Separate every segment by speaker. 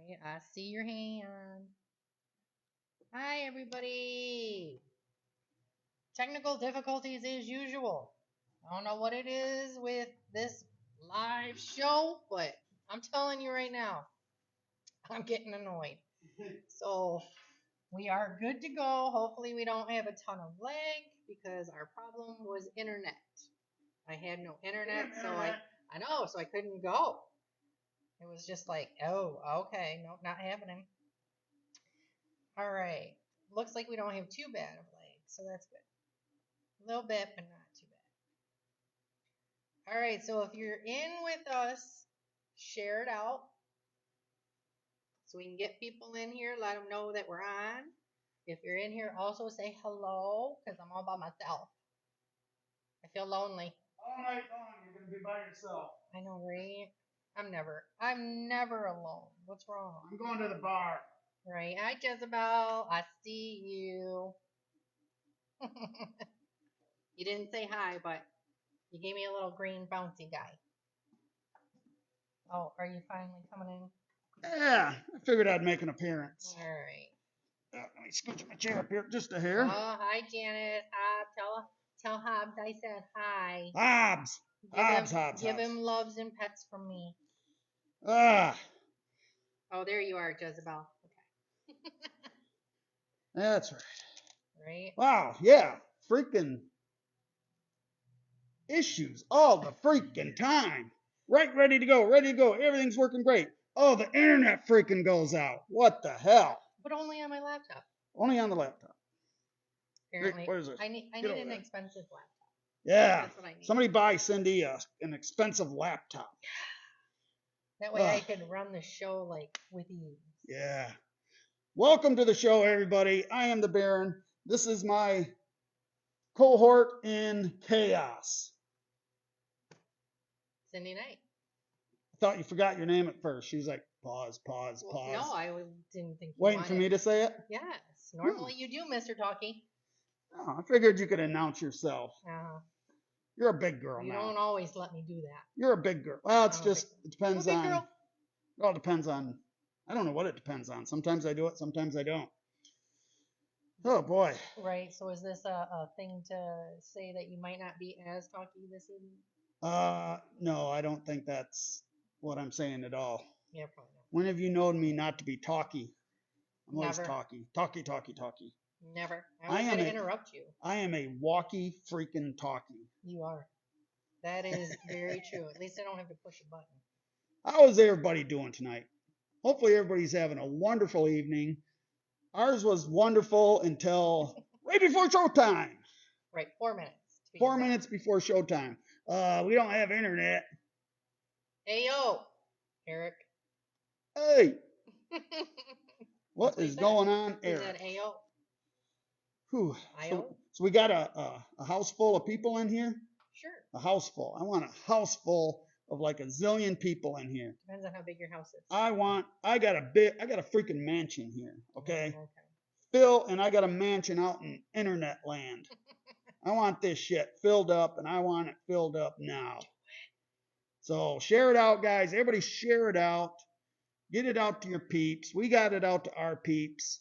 Speaker 1: Right, I see your hand. Hi, everybody. Technical difficulties as usual. I don't know what it is with this live show, but I'm telling you right now, I'm getting annoyed. So we are good to go. Hopefully, we don't have a ton of lag because our problem was internet. I had no internet, so I know, so I couldn't go. It was just like, oh, okay, nope, not happening. All right. Looks like we don't have too bad of lag, so that's good. A little bit, but not too bad. All right, so if you're in with us, share it out so we can get people in here, let them know that we're on. If you're in here, also say hello because I'm all by myself. I feel lonely.
Speaker 2: All night long, you're going to be by yourself.
Speaker 1: I know, right? I'm never alone. What's wrong?
Speaker 2: I'm going to the bar.
Speaker 1: Right. Hi, Jezebel. I see you. You didn't say hi, but you gave me a little green bouncy guy. Oh, are you finally coming in?
Speaker 2: Yeah, I figured I'd make an appearance.
Speaker 1: All right.
Speaker 2: Let me scooch my chair up here just a hair.
Speaker 1: Oh, hi, Janet. Tell Hobbs I said hi.
Speaker 2: Hobbs.
Speaker 1: Give him loves and pets from me.
Speaker 2: Ah.
Speaker 1: Oh, there you are, Jezebel. Okay.
Speaker 2: That's right.
Speaker 1: Right?
Speaker 2: Wow, yeah. Freaking issues all the freaking time. Right, ready to go, ready to go. Everything's working great. Oh, the internet freaking goes out. What the hell?
Speaker 1: But only on my laptop.
Speaker 2: Only on the laptop.
Speaker 1: Apparently.
Speaker 2: What is this?
Speaker 1: I need an expensive laptop.
Speaker 2: Yeah.
Speaker 1: That's what I need.
Speaker 2: Somebody buy Cindy an expensive laptop.
Speaker 1: That way I could run the show like with ease.
Speaker 2: Yeah. Welcome to the show, everybody. I am the Baron. This is my cohort in chaos.
Speaker 1: Cindy Knight.
Speaker 2: I thought you forgot your name at first. She was like, pause.
Speaker 1: No, I didn't think you
Speaker 2: Waiting for me to say it?
Speaker 1: Yes. Normally you do, Mr. Talkie.
Speaker 2: Oh, I figured you could announce yourself.
Speaker 1: Uh-huh.
Speaker 2: You're a big girl
Speaker 1: You
Speaker 2: now.
Speaker 1: don't always let me do that.
Speaker 2: You're a big girl. Well, it depends on.
Speaker 1: Girl.
Speaker 2: Well, it depends on. I don't know what it depends on. Sometimes I do it, sometimes I don't. Oh boy.
Speaker 1: Right. So is this a thing to say that you might not be as talky this evening?
Speaker 2: No, I don't think that's what I'm saying at all.
Speaker 1: Yeah, probably not.
Speaker 2: When have you known me not to be talky? I'm always
Speaker 1: Never.
Speaker 2: talky.
Speaker 1: Never. I was going to interrupt you.
Speaker 2: I am a walkie freaking talkie.
Speaker 1: You are. That is very true. At least I don't have to push a button.
Speaker 2: How is everybody doing tonight? Hopefully everybody's having a wonderful evening. Ours was wonderful until right before showtime.
Speaker 1: Right, 4 minutes.
Speaker 2: 4 minutes before showtime. We don't have internet.
Speaker 1: Hey, yo, Eric.
Speaker 2: Hey. What is going on, Eric?
Speaker 1: Is that Ayo?
Speaker 2: Whew.
Speaker 1: Ayo?
Speaker 2: So we got a house full of people in here?
Speaker 1: Sure.
Speaker 2: A house full. I want a house full of like a zillion people in here.
Speaker 1: Depends on how big your house is.
Speaker 2: I got a freaking mansion here, okay?
Speaker 1: Okay.
Speaker 2: Phil, and I got a mansion out in internet land. I want this shit filled up, and I want it filled up now. So share it out, guys. Everybody share it out. Get it out to your peeps. We got it out to our peeps.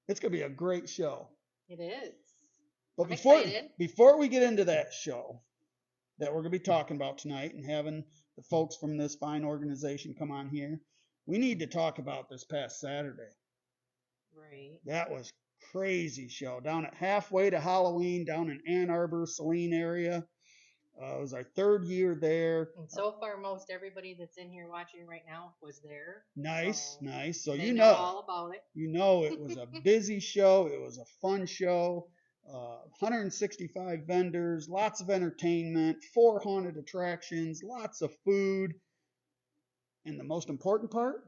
Speaker 2: It's going to be a great show.
Speaker 1: It is.
Speaker 2: But before we get into that show that we're going to be talking about tonight and having the folks from this fine organization come on here, we need to talk about this past Saturday.
Speaker 1: Right.
Speaker 2: That was crazy show down at halfway to Halloween down in Ann Arbor, Saline area. It was our 3rd year there.
Speaker 1: And so far, most everybody that's in here watching right now was there.
Speaker 2: Nice. So
Speaker 1: they know all about it.
Speaker 2: You know it was a busy show. It was a fun show. 165 vendors, lots of entertainment, 4 haunted attractions, lots of food. And the most important part,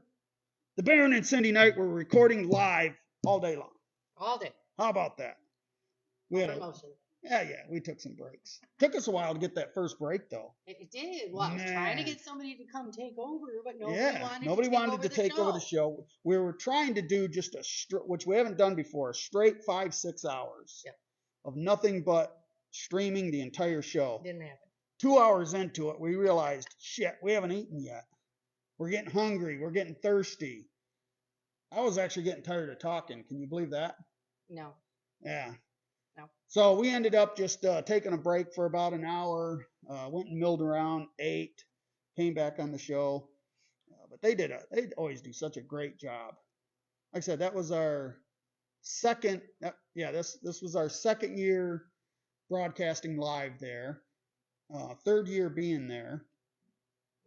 Speaker 2: the Baron and Cindy Knight were recording live all day long.
Speaker 1: All day.
Speaker 2: How about that? Yeah, we took some breaks. Took us a while to get that first break, though.
Speaker 1: It did. Well, I was trying to get somebody to come take over, but nobody wanted to take over the show.
Speaker 2: We were trying to do just which we haven't done before, a straight 5-6 hours of nothing but streaming the entire show.
Speaker 1: Didn't happen.
Speaker 2: 2 hours into it, we realized, shit, we haven't eaten yet. We're getting hungry. We're getting thirsty. I was actually getting tired of talking. Can you believe that?
Speaker 1: No.
Speaker 2: Yeah.
Speaker 1: No.
Speaker 2: So we ended up just taking a break for about an hour. Went and milled around, ate, came back on the show. But they always do such a great job. Like I said, that was our second. This was our second year broadcasting live there. Third year being there.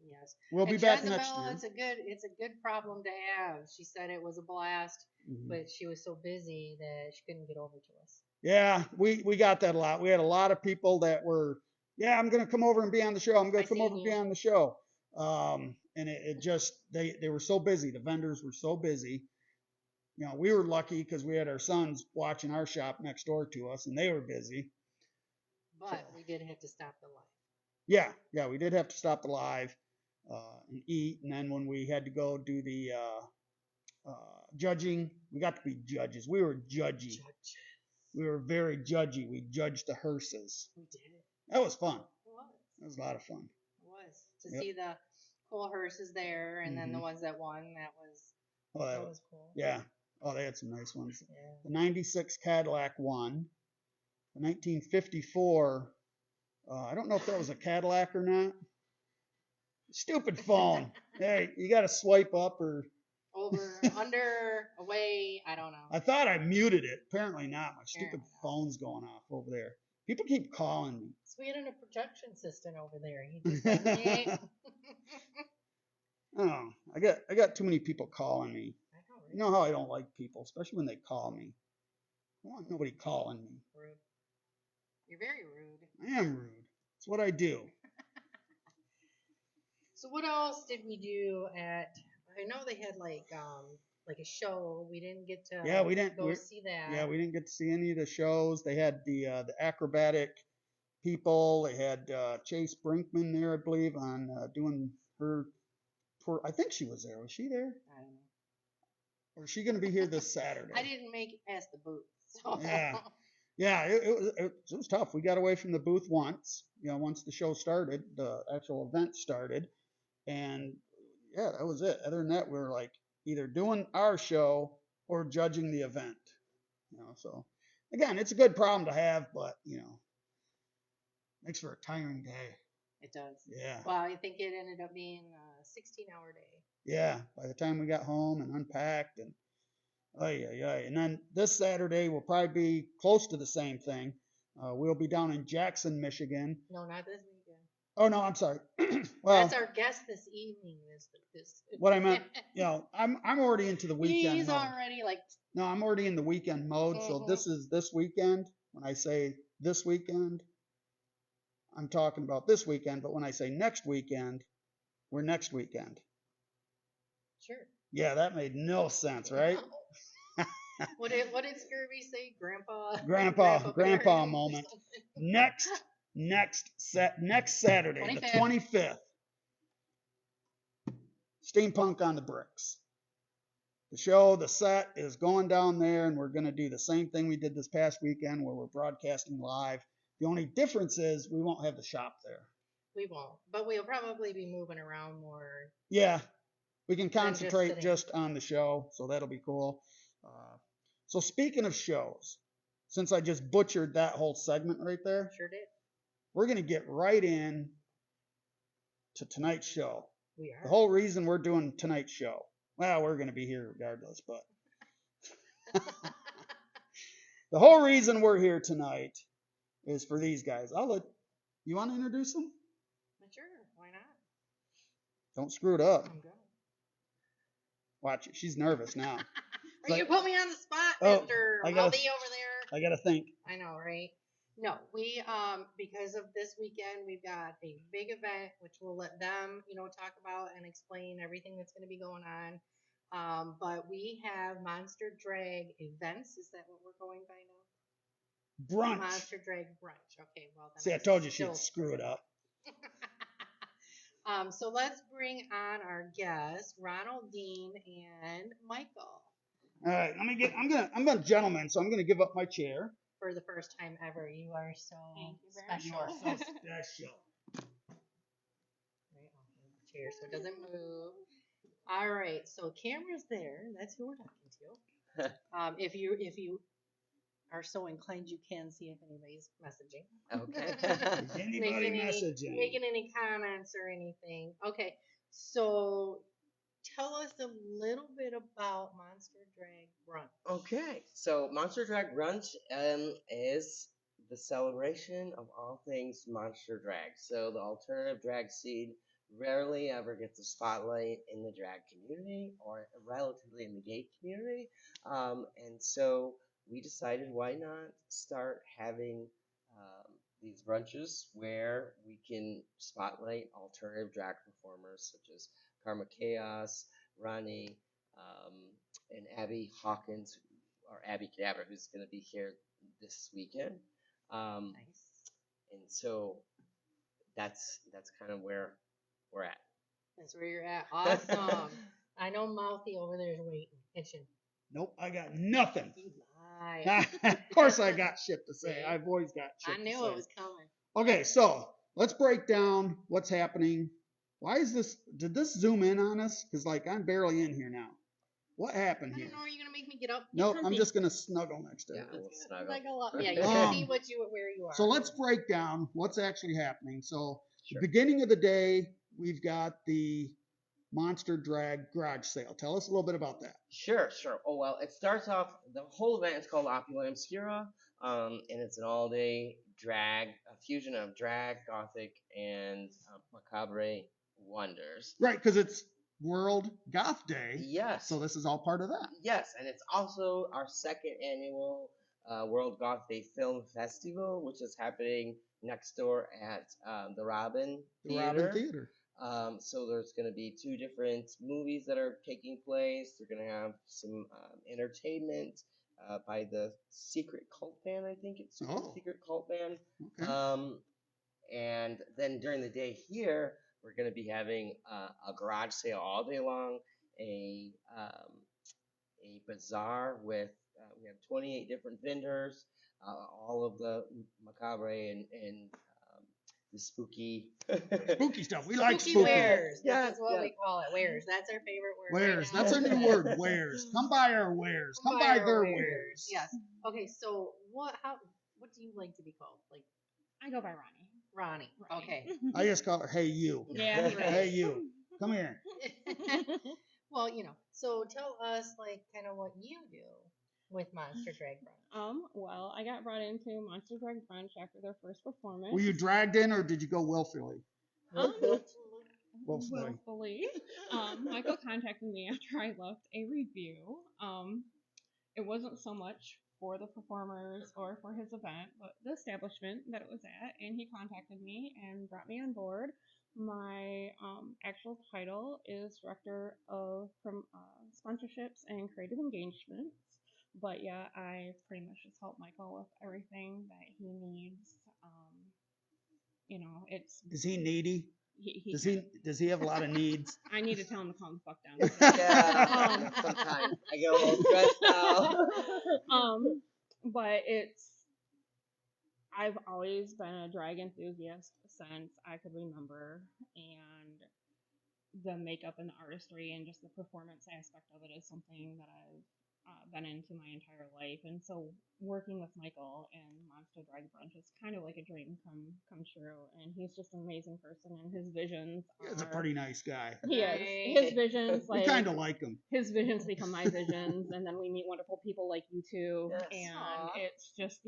Speaker 1: Yes.
Speaker 2: We'll be
Speaker 1: And
Speaker 2: back
Speaker 1: Jezebel,
Speaker 2: next year.
Speaker 1: it's a good problem to have. She said it was a blast,
Speaker 2: Mhm.
Speaker 1: but she was so busy that she couldn't get over to us.
Speaker 2: Yeah, we got that a lot. We had a lot of people that were, yeah, I'm going to come over and be on the show. I'm going to come over and be on the show. And it just, they were so busy. The vendors were so busy. You know, we were lucky because we had our sons watching our shop next door to us, and they were busy.
Speaker 1: But we did have to stop the live.
Speaker 2: Yeah, we did have to stop the live and eat. And then when we had to go do the judging, we got to be judges. We were judgy. We were very judgy. We judged the hearses.
Speaker 1: We did.
Speaker 2: That was fun.
Speaker 1: It was.
Speaker 2: That was a lot of fun.
Speaker 1: It was. To see the cool hearses there, and then the ones that won, that was cool.
Speaker 2: Yeah. Oh, they had some nice ones.
Speaker 1: Yeah.
Speaker 2: The 96 Cadillac won. The 1954, I don't know if that was a Cadillac or not. Stupid phone. Hey, you got to swipe up or...
Speaker 1: Over, under, away, I don't know.
Speaker 2: I thought I muted it. Apparently not. My stupid phone's going off over there. People keep calling me.
Speaker 1: So we had a projection system over there. He just said,
Speaker 2: Oh, I got too many people calling me.
Speaker 1: I know, right?
Speaker 2: You know how I don't like people, especially when they call me. I want nobody calling me.
Speaker 1: Rude. You're very rude.
Speaker 2: I am rude. It's what I do.
Speaker 1: So what else did we do at? I know they had like a show. We didn't get to go see that.
Speaker 2: Yeah, we didn't get to see any of the shows. They had the acrobatic people. They had Chase Brinkman there, I believe, on doing her. I think she was there. Was she there?
Speaker 1: I don't know.
Speaker 2: Or is she going to be here this Saturday?
Speaker 1: I didn't make it past the booth. So.
Speaker 2: Yeah. It was tough. We got away from the booth once. You know, once the show started, the actual event started, and yeah, that was it. Other than that, we were like either doing our show or judging the event. You know, so again, it's a good problem to have, but you know, makes for a tiring day.
Speaker 1: It does.
Speaker 2: Yeah.
Speaker 1: Well, I think it ended up being a 16-hour day.
Speaker 2: Yeah. By the time we got home and unpacked and and then this Saturday will probably be close to the same thing. We'll be down in Jackson, Michigan.
Speaker 1: No, not this weekend.
Speaker 2: Oh no, I'm sorry. Well,
Speaker 1: that's our guest this evening. This.
Speaker 2: What I meant, you know, I'm already into the weekend.
Speaker 1: He's
Speaker 2: mode.
Speaker 1: already like.
Speaker 2: No, I'm already in the weekend mode. Mm-hmm. So this is this weekend. When I say this weekend, I'm talking about this weekend. But when I say next weekend, we're next weekend.
Speaker 1: Sure.
Speaker 2: Yeah, that made no sense, right?
Speaker 1: What did Scurvy say? Grandpa
Speaker 2: moment. Next Saturday,
Speaker 1: 25th.
Speaker 2: The 25th. Steampunk on the Bricks. The set is going down there, and we're going to do the same thing we did this past weekend where we're broadcasting live. The only difference is we won't have the shop there.
Speaker 1: We won't, but we'll probably be moving around more.
Speaker 2: Yeah, we can concentrate just on the show, so that'll be cool. So speaking of shows, since I just butchered that whole segment right there,
Speaker 1: sure did.
Speaker 2: We're going to get right in to tonight's show.
Speaker 1: We are.
Speaker 2: The whole reason we're doing tonight's show. Well, we're going to be here regardless, but the whole reason we're here tonight is for these guys. You want to introduce them?
Speaker 1: Sure, why not?
Speaker 2: Don't screw it up.
Speaker 1: I'm good.
Speaker 2: Watch it. She's nervous now.
Speaker 1: You put me on the spot, Mr. Weldy over there.
Speaker 2: I got to think.
Speaker 1: I know, right? No, we because of this weekend, we've got a big event which we'll let them, talk about and explain everything that's going to be going on. But we have Monster Drag events. Is that what we're going by now?
Speaker 2: Brunch.
Speaker 1: Monster Drag brunch. Okay, well then.
Speaker 2: See, I told you she'd screw it up.
Speaker 1: So let's bring on our guests, Ronald Dean and Michael.
Speaker 2: All right, I'm a gentleman, so I'm gonna give up my chair.
Speaker 1: For the first time ever, you are so special.
Speaker 2: You are so special.
Speaker 1: Right off the chair so it doesn't move. All right, so camera's there. That's who we're talking to. If you are so inclined, you can see if anybody's messaging.
Speaker 3: Okay.
Speaker 2: Is anybody messaging?
Speaker 1: Making any comments or anything. Okay, so tell us a little bit about Monster Drag Brunch.
Speaker 3: Okay, so Monster Drag Brunch is the celebration of all things monster drag. So the alternative drag scene rarely ever gets a spotlight in the drag community or relatively in the gay community. And so we decided why not start having these brunches where we can spotlight alternative drag performers such as Karma Chaos, Ronnie, um, and Abby Hawkins, or Abby Cadabra, who's going to be here this weekend.
Speaker 1: Nice.
Speaker 3: And so that's kind of where we're at.
Speaker 1: That's where you're at. Awesome. I know Mouthy over there is waiting, itching.
Speaker 2: Nope, I got nothing.
Speaker 1: You lie.
Speaker 2: Of course I got shit to say. I've always got shit
Speaker 1: I
Speaker 2: to
Speaker 1: knew
Speaker 2: say.
Speaker 1: it was coming.
Speaker 2: Okay, so let's break down what's happening. Why is this? Did this zoom in on us? Because, like, I'm barely in here now. What happened
Speaker 1: I
Speaker 2: here?
Speaker 1: don't know. Are you gonna make me get up?
Speaker 2: Nope, I'm
Speaker 1: Comfy.
Speaker 2: just going to snuggle next to
Speaker 3: Yeah,
Speaker 2: her.
Speaker 3: we'll snuggle.
Speaker 1: Snuggle up. Yeah, you can see
Speaker 2: Um,
Speaker 1: where you are.
Speaker 2: So let's break down what's actually happening. So,
Speaker 3: Sure.
Speaker 2: the beginning of the day, we've got the Monster Drag garage sale. Tell us a little bit about that.
Speaker 3: Sure. Oh, well, it starts off, the whole event is called Opulent Obscura, and it's an all-day drag, a fusion of drag, gothic, and macabre wonders.
Speaker 2: Right, because it's World Goth Day.
Speaker 3: Yes.
Speaker 2: So this is all part of that.
Speaker 3: Yes, and it's also our second annual World Goth Day Film Festival, which is happening next door at the Robin
Speaker 2: The
Speaker 3: Theater.
Speaker 2: Robin Theater.
Speaker 3: So there's going to be 2 different movies that are taking place. They're going to have some entertainment by the Secret Cult Band, I think it's
Speaker 2: Oh.
Speaker 3: Secret Cult Band.
Speaker 2: Okay.
Speaker 3: And then during the day here, we're going to be having a garage sale all day long, a bazaar with we have 28 different vendors, all of the macabre and the spooky
Speaker 2: Spooky stuff. We like
Speaker 1: spooky
Speaker 2: spooky.
Speaker 1: wares.
Speaker 3: Yeah,
Speaker 1: That's what
Speaker 3: yeah.
Speaker 1: we call it. Wares. That's our favorite word.
Speaker 2: Wares.
Speaker 1: Right now.
Speaker 2: That's our new word. Wares. Come buy our wares. Come buy
Speaker 1: our
Speaker 2: their wares.
Speaker 1: Yes. Okay. So what do you like to be called? Like
Speaker 4: I go by Ronnie.
Speaker 1: Ronnie.
Speaker 4: Ronnie.
Speaker 1: Okay.
Speaker 2: I just call her, hey, you.
Speaker 4: Yeah, he
Speaker 2: Hey,
Speaker 4: is.
Speaker 2: you. Come here.
Speaker 1: Well, so tell us like kind of what you do with Monster Drag Brunch.
Speaker 4: Well, I got brought into Monster Drag Brunch after their first performance.
Speaker 2: Were you dragged in or did you go willfully? Willfully.
Speaker 4: Willfully. Michael contacted me after I left a review. It wasn't so much for the performers or for his event, but the establishment that it was at, and he contacted me and brought me on board. My actual title is Director of Sponsorships and Creative Engagements. But yeah, I pretty much just help Michael with everything that he needs. It's
Speaker 2: Is he needy?
Speaker 4: he
Speaker 2: Does he have a lot of needs?
Speaker 4: I need to tell him to calm the fuck down.
Speaker 3: Yeah, sometimes I get a little stressed out.
Speaker 4: But I've always been a drag enthusiast since I could remember, and the makeup and the artistry and just the performance aspect of it is something that I've been into my entire life. And so working with Michael and Monster Drag Brunch is kind of like a dream come true. And he's just an amazing person, and his visions
Speaker 2: He's a pretty nice guy.
Speaker 4: He is. His visions,
Speaker 2: We
Speaker 4: like
Speaker 2: kind of like him.
Speaker 4: his visions become my visions, and then we meet wonderful people like you two.
Speaker 3: Yes.
Speaker 4: And
Speaker 1: Aw.
Speaker 4: it's just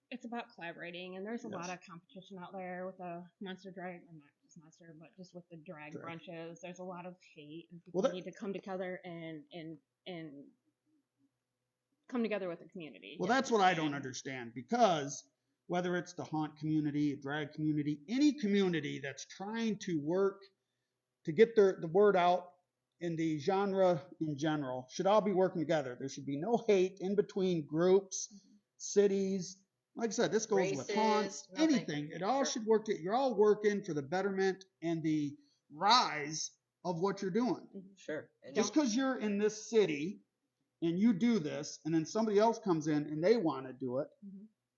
Speaker 4: it's about collaborating, and there's a lot of competition out there with the Monster Drag, or not just Monster, but just with the drag brunches. There's a lot of hate, and people need to come together and come together with the community.
Speaker 2: Well, that's what I don't understand, because whether it's the haunt community, a drag community, any community that's trying to work to get the word out in the genre in general should all be working together. There should be no hate in between groups, cities. Like I said, this goes with
Speaker 1: Races,
Speaker 2: haunts,
Speaker 1: nothing.
Speaker 2: anything. It all should work. You're all working for the betterment and the rise of what you're doing.
Speaker 3: Sure. And
Speaker 2: Just because you're in this city and you do this, and then somebody else comes in and they want to do it,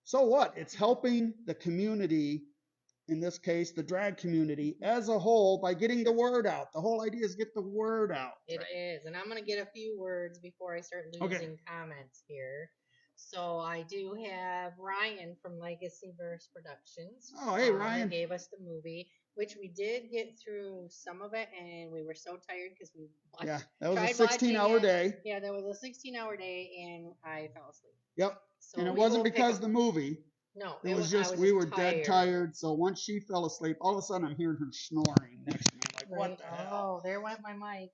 Speaker 2: so what? It's helping the community in this case, the drag community as a whole by getting the word out. The whole idea is get the word out.
Speaker 1: It is, and I'm gonna get a few words before I start
Speaker 2: Okay.
Speaker 1: losing comments here. So I do have Ryan from Legacy Verse Productions.
Speaker 2: Oh, hey,
Speaker 1: That
Speaker 2: Ryan.
Speaker 1: gave us the movie, which we did get through some of it, and we were so tired because we watched,
Speaker 2: Yeah, that was a
Speaker 1: tried
Speaker 2: 16-hour
Speaker 1: watching it.
Speaker 2: day.
Speaker 1: Yeah, that was a 16-hour day, and I fell asleep.
Speaker 2: Yep.
Speaker 1: So
Speaker 2: And it
Speaker 1: we
Speaker 2: wasn't
Speaker 1: will pick
Speaker 2: because
Speaker 1: up-
Speaker 2: the movie.
Speaker 1: No,
Speaker 2: It was
Speaker 1: I
Speaker 2: just we were dead tired. So once she fell asleep, all of a sudden I'm hearing her snoring next to me. I'm like, what
Speaker 1: Right.
Speaker 2: the hell?
Speaker 1: Oh, there went my mic.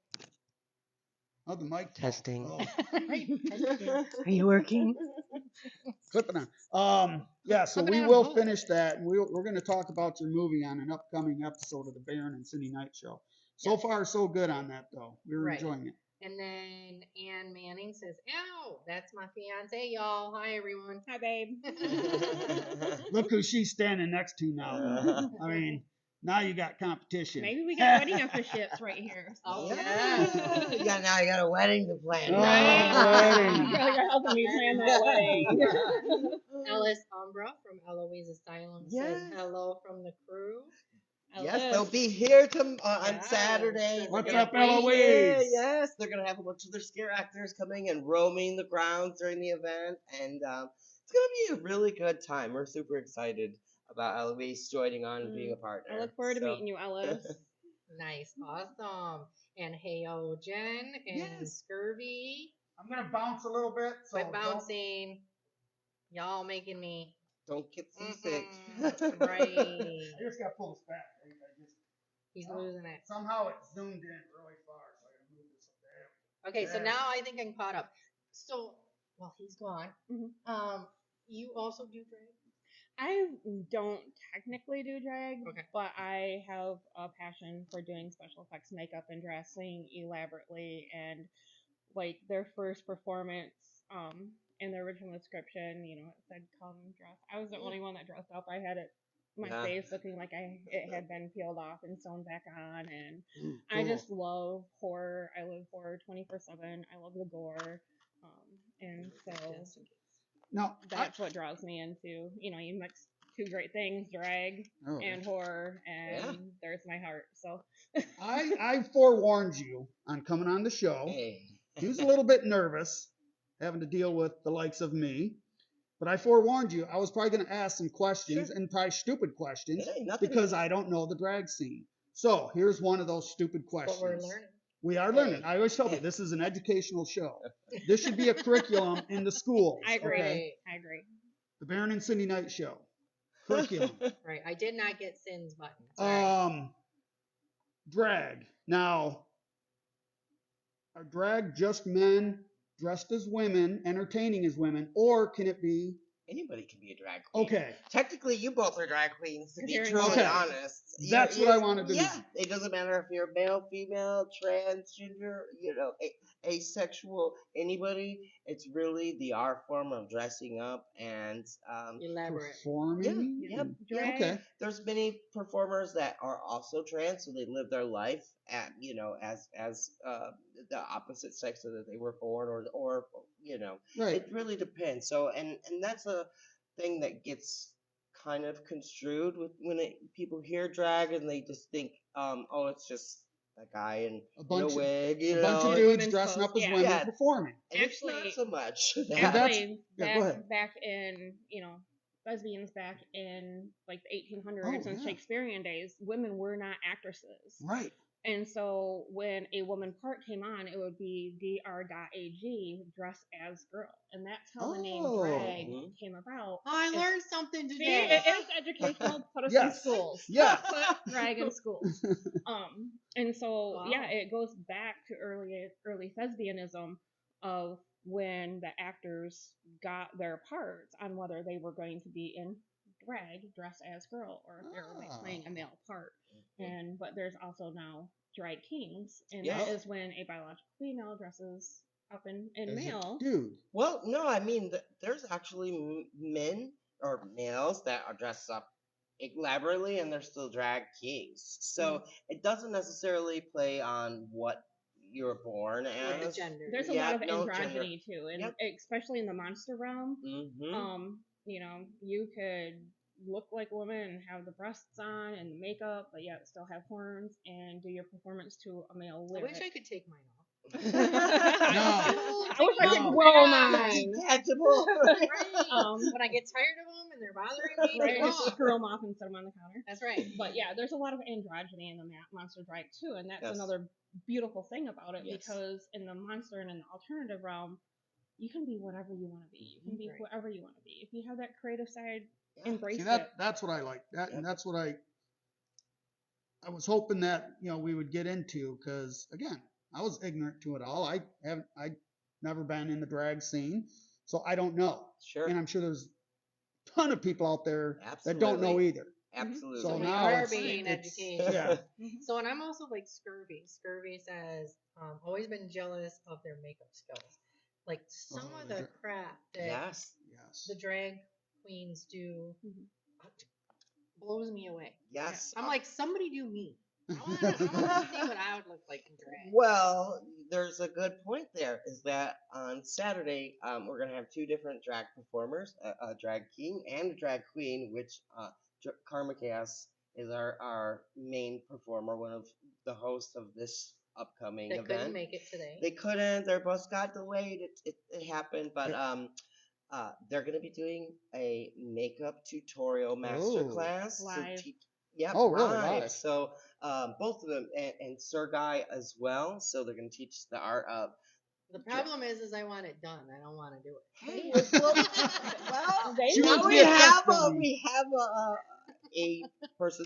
Speaker 2: Oh, the mic
Speaker 3: Testing.
Speaker 2: Oh,
Speaker 1: Are you working?
Speaker 2: clip it on. Yeah, so
Speaker 1: Clip it
Speaker 2: we
Speaker 1: on
Speaker 2: will
Speaker 1: both.
Speaker 2: finish that, and we're going to talk about your movie on an upcoming episode of the Baron and Cindy Night Show. So
Speaker 1: Yes.
Speaker 2: far, so good on that, though. We're
Speaker 1: Right.
Speaker 2: enjoying it.
Speaker 1: And then Ann Manning says, "Ow, that's my fiance, y'all. Hi, everyone."
Speaker 4: Hi, babe.
Speaker 2: Look who she's standing next to now. I mean, now you got competition.
Speaker 4: Maybe we got wedding afterships right here. So.
Speaker 1: Oh,
Speaker 3: Yeah. Yeah, now you got a wedding to plan.
Speaker 2: Oh,
Speaker 4: Right?
Speaker 2: wedding.
Speaker 4: You're helping me plan that wedding.
Speaker 1: Ellis Umbra from Eloise Asylum says,
Speaker 3: Yes.
Speaker 1: "Hello from the crew."
Speaker 3: Yes,
Speaker 4: Ellis.
Speaker 3: they'll be here on
Speaker 1: Yes.
Speaker 3: Saturday.
Speaker 2: What's
Speaker 3: They're
Speaker 2: up,
Speaker 3: gonna be
Speaker 2: Eloise?
Speaker 3: here. Yes, they're gonna have a bunch of their scare actors coming and roaming the grounds during the event, and it's gonna be a really good time. We're super excited about Eloise joining on and being a partner.
Speaker 4: I look forward to
Speaker 3: So-
Speaker 4: meeting you, Ellis.
Speaker 1: Nice, awesome. And Heyo Jen and
Speaker 3: Yes.
Speaker 1: Scurvy.
Speaker 2: I'm going to bounce a little bit. So
Speaker 1: Quit bouncing. Y'all making me.
Speaker 3: Don't get seasick.
Speaker 1: Right.
Speaker 2: I just got to pull this back.
Speaker 1: He's losing it.
Speaker 2: Somehow it zoomed in really far, so I got to move this up there.
Speaker 1: Okay, so
Speaker 2: Yeah.
Speaker 1: now I think I'm caught up. So, well, he's gone.
Speaker 4: Mhm.
Speaker 1: You also do drag?
Speaker 4: I don't technically do drag,
Speaker 1: Okay.
Speaker 4: but I have a passion for doing special effects makeup and dressing elaborately. And like their first performance, in the original description, it said "come dress." I was the only one that dressed up. I had my
Speaker 3: Yeah.
Speaker 4: face looking like it had been peeled off and sewn back on, and I
Speaker 2: Cool.
Speaker 4: just love horror. I live horror 24/7. I love the gore, and so
Speaker 2: Now,
Speaker 4: that's what draws me into. You mix two great things, drag
Speaker 2: Oh.
Speaker 4: and horror, and
Speaker 3: Yeah.
Speaker 4: there's my heart. So
Speaker 2: I forewarned you on coming on the show.
Speaker 3: Hey.
Speaker 2: He was a little bit nervous having to deal with the likes of me. But I forewarned you, I was probably going to ask some questions,
Speaker 3: Sure.
Speaker 2: and probably stupid questions,
Speaker 3: Hey, nothing
Speaker 2: because I don't know the drag scene. So here's one of those stupid questions.
Speaker 1: But we're learning.
Speaker 2: We are learning. I always tell you, this is an educational show. This should be a curriculum in the schools.
Speaker 4: I agree.
Speaker 2: Okay?
Speaker 4: I agree.
Speaker 2: The Baron and Cindy Night Show. Curriculum.
Speaker 1: Right. I did not get Sin's button. Sorry.
Speaker 2: Drag. Now, are drag just men dressed as women, entertaining as women, or can it be?
Speaker 3: Anybody can be a drag queen.
Speaker 2: Okay.
Speaker 3: Technically, you both are drag queens, to be
Speaker 4: You're
Speaker 3: truly
Speaker 2: okay.
Speaker 3: honest.
Speaker 2: That's what I wanted to
Speaker 3: Yeah,
Speaker 2: know.
Speaker 3: it doesn't matter if you're male, female, transgender, asexual, anybody. It's really the art form of dressing up and
Speaker 1: Elaborate.
Speaker 2: Performing?
Speaker 3: Yep.
Speaker 4: Drag.
Speaker 2: Okay.
Speaker 3: there's many performers that are also trans, so they live their life at as the opposite sex that they were born, or
Speaker 2: Right.
Speaker 3: it really depends. So and that's a thing that gets kind of construed with when people hear drag and they just think oh, it's just a guy in
Speaker 2: A
Speaker 3: a
Speaker 2: bunch of-
Speaker 3: wig,
Speaker 2: A bunch of
Speaker 4: in
Speaker 2: dudes
Speaker 4: women's
Speaker 2: dressing up as
Speaker 4: clothes,
Speaker 2: women
Speaker 3: yeah.
Speaker 2: performing.
Speaker 3: and it's not
Speaker 4: Actually-
Speaker 3: so much.
Speaker 2: Yeah, that's-
Speaker 4: Actually,
Speaker 2: yeah, go ahead.
Speaker 4: back in lesbians back in like the 1800s
Speaker 2: Oh,
Speaker 4: and
Speaker 2: yeah.
Speaker 4: Shakespearean days, women were not actresses.
Speaker 2: Right.
Speaker 4: And so when a woman part came on, it would be Dr.Ag, dress as girl. And that's how the name
Speaker 2: Oh.
Speaker 4: drag
Speaker 3: Mhm.
Speaker 4: came about.
Speaker 1: Oh, I learned something
Speaker 4: See,
Speaker 1: today.
Speaker 4: it is educational. Put us in
Speaker 2: Yes.
Speaker 4: schools.
Speaker 2: Yeah.
Speaker 4: Put drag in schools. And so
Speaker 1: Wow.
Speaker 4: yeah, it goes back to early thespianism of when the actors got their parts on whether they were going to be in drag, dress as girl, or if they were like playing a male part. But there's also now drag kings, and that
Speaker 3: Yeah.
Speaker 4: is when a biological female dresses up in
Speaker 2: As a
Speaker 4: male.
Speaker 2: dude.
Speaker 3: Well, no, I mean, there's actually men or males that are dressed up elaborately and they're still drag kings. So it doesn't necessarily play on what you're born
Speaker 1: Or the
Speaker 3: as.
Speaker 1: gender.
Speaker 4: There's a
Speaker 3: Yeah,
Speaker 4: lot of
Speaker 3: no,
Speaker 4: androgyny too, and
Speaker 3: Yep.
Speaker 4: especially in the monster realm.
Speaker 3: Mm-hmm.
Speaker 4: You could look like a woman and have the breasts on and the makeup, but yet still have horns and do your performance to a male
Speaker 1: I
Speaker 4: lyric.
Speaker 1: wish I could take mine off.
Speaker 4: I wish I could
Speaker 2: No.
Speaker 4: grow mine.
Speaker 3: Detachable.
Speaker 1: Right. When I get tired of them and they're bothering me,
Speaker 4: Right,
Speaker 1: they're
Speaker 4: just
Speaker 1: off.
Speaker 4: screw them off and set them on the counter.
Speaker 1: That's right.
Speaker 4: But yeah, there's a lot of androgyny in the monster drag too, and that's
Speaker 3: Yes.
Speaker 4: another beautiful thing about it
Speaker 3: Yes.
Speaker 4: because in the monster and in the alternative realm, you can be whatever you want to be. You can be
Speaker 1: Right.
Speaker 4: whoever you want to be. If you have that creative side,
Speaker 3: Yeah.
Speaker 4: embrace
Speaker 2: See,
Speaker 4: it.
Speaker 2: that's what I like. That
Speaker 3: Yep.
Speaker 2: and that's what I was hoping that we would get into, because again, I was ignorant to it all. I never been in the drag scene, so I don't know.
Speaker 3: Sure.
Speaker 2: And I'm sure there's a ton of people out there that don't know
Speaker 3: Absolutely.
Speaker 2: either.
Speaker 3: Absolutely.
Speaker 2: So
Speaker 1: So we
Speaker 2: now
Speaker 1: are
Speaker 2: it's-
Speaker 1: being
Speaker 2: it's-
Speaker 1: educated.
Speaker 2: Yeah.
Speaker 1: So, and I'm also like Scurvy. Scurvy says, always been jealous of their makeup skills. Like some
Speaker 2: Oh,
Speaker 1: of
Speaker 2: the
Speaker 1: the
Speaker 2: dra-
Speaker 1: crap that
Speaker 3: Yes.
Speaker 2: Yes.
Speaker 1: the drag queens do
Speaker 4: Mhm.
Speaker 1: blows me away.
Speaker 3: Yes.
Speaker 1: I'm like, somebody do me. I want to see what I would look like in drag.
Speaker 3: Well, there's a good point there. Is that on Saturday we're gonna have two different drag performers, a drag king and a drag queen, which Karma Chaos is our main performer, one of the hosts of this upcoming
Speaker 1: That couldn't
Speaker 3: event.
Speaker 1: make it today.
Speaker 3: They couldn't. Their bus got delayed. It happened, but they're gonna be doing a makeup tutorial masterclass.
Speaker 4: Live.
Speaker 3: Yep.
Speaker 2: Oh, really?
Speaker 3: Live.
Speaker 2: Live.
Speaker 3: So both of them and Sir Guy as well. So they're gonna teach the art of.
Speaker 1: The problem is I want it done. I don't want to do it.
Speaker 3: Hey, well,
Speaker 4: They
Speaker 2: She
Speaker 4: will
Speaker 2: wants
Speaker 3: now
Speaker 2: to
Speaker 3: we
Speaker 2: be a
Speaker 3: have
Speaker 2: test
Speaker 3: a person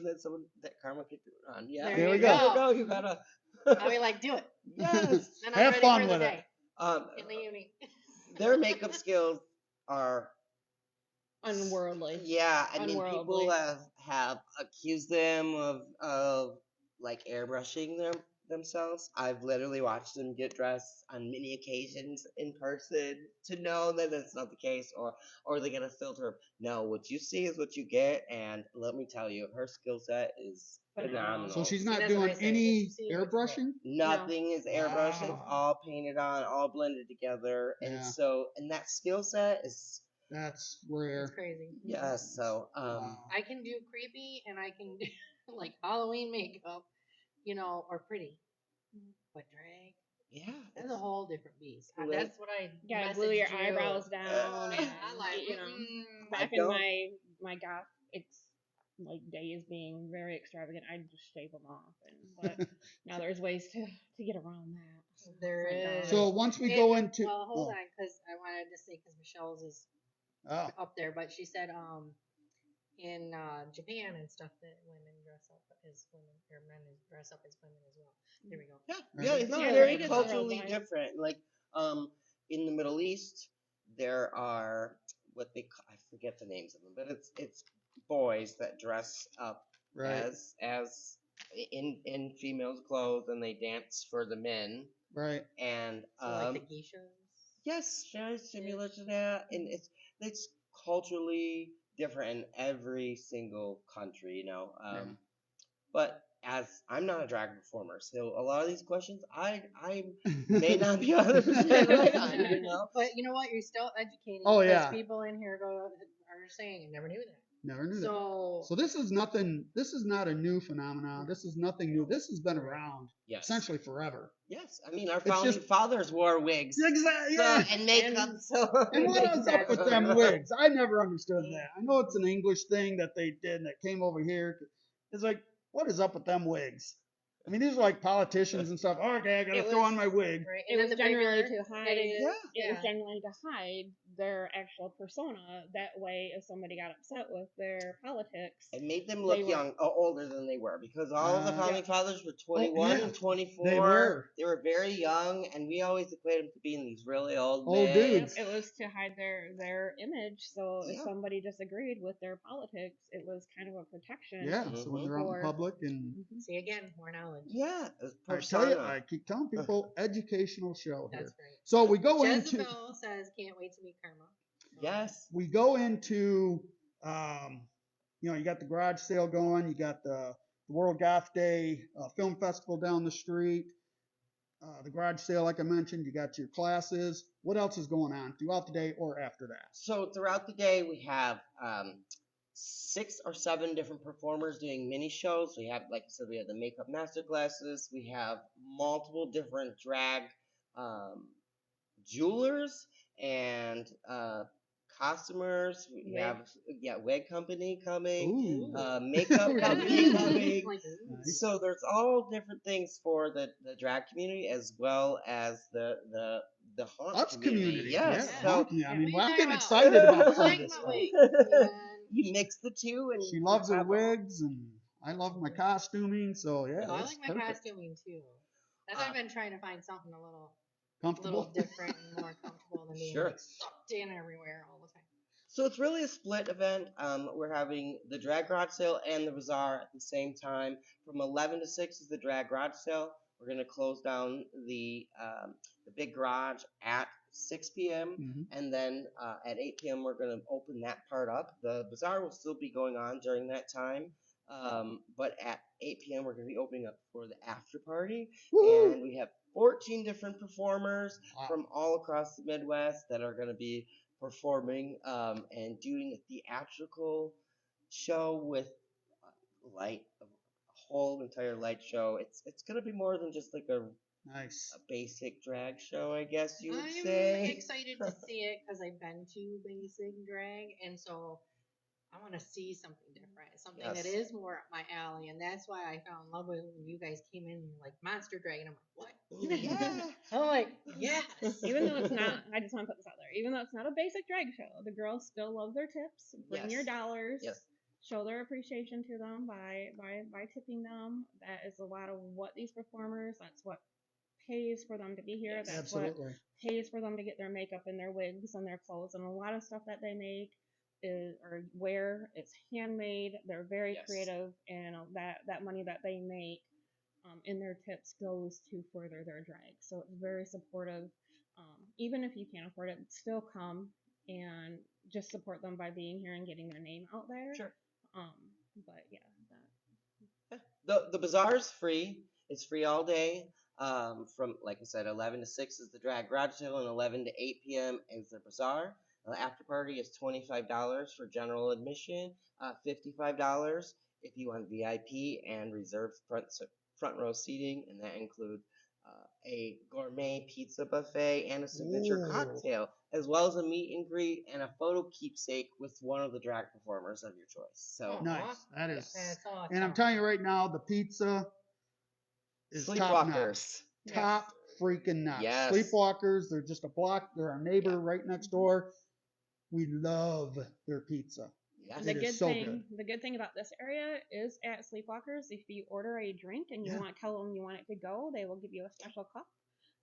Speaker 3: that Karma could do it on. Yeah.
Speaker 1: There
Speaker 2: we
Speaker 1: you
Speaker 2: go.
Speaker 3: There you
Speaker 1: go.
Speaker 3: go. You gotta.
Speaker 1: I'll be like, do it.
Speaker 3: Yes.
Speaker 1: Then I'm
Speaker 2: Have
Speaker 1: ready
Speaker 2: fun
Speaker 1: for the
Speaker 2: with it.
Speaker 1: day. In the evening.
Speaker 3: Their makeup skills are.
Speaker 4: unworldly.
Speaker 3: Yeah, I mean,
Speaker 4: Unworldly.
Speaker 3: people have accused them of like airbrushing themselves. I've literally watched them get dressed on many occasions in person to know that that's not the case, or they get a filter of no, what you see is what you get, and let me tell you, her skill set is phenomenal.
Speaker 2: So she's
Speaker 1: See,
Speaker 2: not
Speaker 1: that's what I
Speaker 2: doing
Speaker 1: say.
Speaker 2: any
Speaker 1: You see what you
Speaker 2: airbrushing?
Speaker 3: Nothing is airbrushed. It's
Speaker 2: Wow.
Speaker 3: all painted on, all blended together, and
Speaker 2: Yeah.
Speaker 3: so that skill set is
Speaker 2: That's rare.
Speaker 1: It's crazy.
Speaker 3: yes. So
Speaker 2: Wow.
Speaker 1: I can do creepy and I can do like Halloween makeup, or pretty. But drag,
Speaker 3: yeah,
Speaker 1: that's a whole different beast.
Speaker 3: Right.
Speaker 1: That's what I
Speaker 4: Yeah, glue your
Speaker 1: messaged you.
Speaker 4: eyebrows down. And,
Speaker 1: I like,
Speaker 4: back
Speaker 3: I
Speaker 4: in
Speaker 3: don't-
Speaker 4: my goth days being very extravagant, I'd just shave them off. But now there's ways to get around that.
Speaker 1: There
Speaker 4: Thank God.
Speaker 1: is.
Speaker 2: So once we go into
Speaker 1: Well, hold on, because I wanted to say, because Michelle's is
Speaker 2: Oh,
Speaker 1: up there, but she said in Japan and stuff that women dress up as women or men dress up as women as well. There we go.
Speaker 3: Yeah,
Speaker 2: Right.
Speaker 3: it's
Speaker 4: Yeah,
Speaker 3: very
Speaker 4: it is
Speaker 3: culturally
Speaker 4: worldwide.
Speaker 3: different. Like, in the Middle East, there are what they I forget the names of them, but it's boys that dress up
Speaker 2: right,
Speaker 3: as in females' clothes and they dance for the men.
Speaker 2: right.
Speaker 3: And
Speaker 1: So like the geishas.
Speaker 3: yes, very similar to that, and it's culturally different in every single country,
Speaker 2: Yeah.
Speaker 3: But as I'm not a drag performer, so a lot of these questions I may not be 100% right on.
Speaker 1: But you know what? You're still educating.
Speaker 2: Oh,
Speaker 1: because
Speaker 2: yeah.
Speaker 1: people in here are saying, I never knew that.
Speaker 2: Never knew that.
Speaker 1: So,
Speaker 2: So this is nothing. This is not a new phenomenon. This is nothing new. This has been around
Speaker 3: Yes,
Speaker 2: essentially forever.
Speaker 3: yes. I mean, our
Speaker 2: It's
Speaker 3: founding
Speaker 2: just-
Speaker 3: fathers wore wigs,
Speaker 2: Exactly.
Speaker 3: so,
Speaker 2: Yeah.
Speaker 3: and makeup. So
Speaker 2: And what is up with them wigs? I never understood that. I know it's an English thing that they did that came over here. It's like, what is up with them wigs? I mean, these are like politicians and stuff. Oh, okay, I gotta
Speaker 1: It
Speaker 2: throw
Speaker 1: was-
Speaker 2: on my wig.
Speaker 1: right.
Speaker 4: It
Speaker 1: And
Speaker 4: was
Speaker 1: then the
Speaker 4: generally
Speaker 1: bigger
Speaker 4: to hide.
Speaker 1: it is,
Speaker 4: It was generally to hide their actual persona. That way, if somebody got upset with their politics,
Speaker 3: It made them look
Speaker 4: They were-
Speaker 3: young, older than they were, because all of the founding fathers were 21
Speaker 2: yeah.
Speaker 3: and 24.
Speaker 2: They were.
Speaker 3: They were very young, and we always equate them to being these really old
Speaker 2: Old
Speaker 3: men.
Speaker 2: dudes.
Speaker 4: it was to hide their image. So if
Speaker 3: Yeah.
Speaker 4: somebody disagreed with their politics, it was kind of a protection.
Speaker 2: Yeah. So when they're out in
Speaker 4: Or-
Speaker 2: public, and
Speaker 1: See, again, more knowledge.
Speaker 3: Yeah, it's
Speaker 2: I tell
Speaker 3: persona.
Speaker 2: you, I keep telling people, educational show here.
Speaker 1: That's right.
Speaker 2: So we go into.
Speaker 1: Jezebel says, can't wait to meet Karma. So,
Speaker 3: Yes.
Speaker 2: We go into, you got the garage sale going, you got the World Goth Day Film Festival down the street, the garage sale, like I mentioned, you got your classes. What else is going on throughout the day or after that?
Speaker 3: So throughout the day, we have 6 or 7 different performers doing mini shows. We have, like I said, we have the makeup master classes. We have multiple different drag um, jewelers and costumers. We
Speaker 1: Wig.
Speaker 3: have wig company coming,
Speaker 2: Ooh.
Speaker 3: makeup company coming.
Speaker 1: Like,
Speaker 2: Nice.
Speaker 3: So there's all different things for the drag community as well as the haunt
Speaker 2: Us community.
Speaker 3: Yes.
Speaker 2: Yeah.
Speaker 3: So
Speaker 2: honky. I
Speaker 1: Yeah,
Speaker 2: mean,
Speaker 1: what
Speaker 2: I'm
Speaker 1: you
Speaker 2: getting
Speaker 1: talking
Speaker 2: excited
Speaker 1: about?
Speaker 2: about some of
Speaker 1: Like
Speaker 2: this
Speaker 1: my
Speaker 2: stuff.
Speaker 1: wig, man.
Speaker 3: you mix the two, and
Speaker 2: She
Speaker 3: you
Speaker 2: loves her
Speaker 3: have
Speaker 2: wigs, and I love my costuming. So yeah,
Speaker 1: Oh, I
Speaker 2: that's
Speaker 1: like my
Speaker 2: perfect.
Speaker 1: costuming too. That's why I've been trying to find something a little
Speaker 2: Comfortable.
Speaker 1: different and more comfortable than being
Speaker 3: Sure.
Speaker 1: like sucked in everywhere all the time.
Speaker 3: So it's really a split event. We're having the drag garage sale and the bazaar at the same time. From 11 to 6 is the drag garage sale. We're going to close down the big garage at 6 p.m.
Speaker 2: Mhm.
Speaker 3: and then at 8 p.m. we're going to open that part up. The bazaar will still be going on during that time, but at 8 p.m. we're going to be opening up for the after party,
Speaker 2: Woo!
Speaker 3: and we have 14 different performers
Speaker 2: Wow.
Speaker 3: from all across the Midwest that are going to be performing and doing a theatrical show with light, a whole entire light show. It's gonna be more than just like a
Speaker 2: Nice.
Speaker 3: basic drag show, I guess you would
Speaker 1: I'm
Speaker 3: say.
Speaker 1: excited to see it because I've been to basic drag, and so I want to see something different, something that
Speaker 3: Yes.
Speaker 1: is more up my alley, and that's why I fell in love with when you guys came in and you're like Monster Drag, and I'm like, what?
Speaker 3: Yeah.
Speaker 1: I'm like, yes.
Speaker 4: Even though it's not, I just want to put this out there. Even though it's not a basic drag show, the girls still love their tips. Bring your
Speaker 3: Yes.
Speaker 4: dollars.
Speaker 3: Yes.
Speaker 4: Show their appreciation to them by tipping them. That is a lot of what these performers. That's what pays for them to be here.
Speaker 3: Yes.
Speaker 4: That's what
Speaker 2: Absolutely.
Speaker 4: pays for them to get their makeup and their wigs and their clothes, and a lot of stuff that they make is or wear. It's handmade. They're very
Speaker 3: Yes.
Speaker 4: creative, and that money that they make in their tips goes to further their drag. So it's very supportive. Even if you can't afford it, still come and just support them by being here and getting their name out there.
Speaker 3: Sure.
Speaker 4: But yeah, that.
Speaker 3: The bazaar is free. It's free all day. From, like I said, 11 to 6 is the drag garage sale, and 11 to 8 p.m. is the bazaar. The after party is $25 for general admission, $55 if you want VIP and reserved front row seating, and that includes a gourmet pizza buffet and a signature
Speaker 2: Ooh.
Speaker 3: cocktail, as well as a meet and greet and a photo keepsake with one of the drag performers of your choice. So
Speaker 1: Oh.
Speaker 2: Nice. That is.
Speaker 1: That's awesome.
Speaker 2: And I'm telling you right now, the pizza is top notch.
Speaker 3: Sleepwalkers.
Speaker 2: Top freaking notch.
Speaker 3: Yes.
Speaker 2: Sleepwalkers, they're just a block. They're our neighbor right next door. We love their pizza.
Speaker 3: Yes.
Speaker 4: The
Speaker 2: It is
Speaker 4: good
Speaker 2: so
Speaker 4: thing,
Speaker 2: good.
Speaker 4: the good thing about this area is at Sleepwalkers, if you order a drink and you
Speaker 2: Yeah.
Speaker 4: tell them you want it to go, they will give you a special cup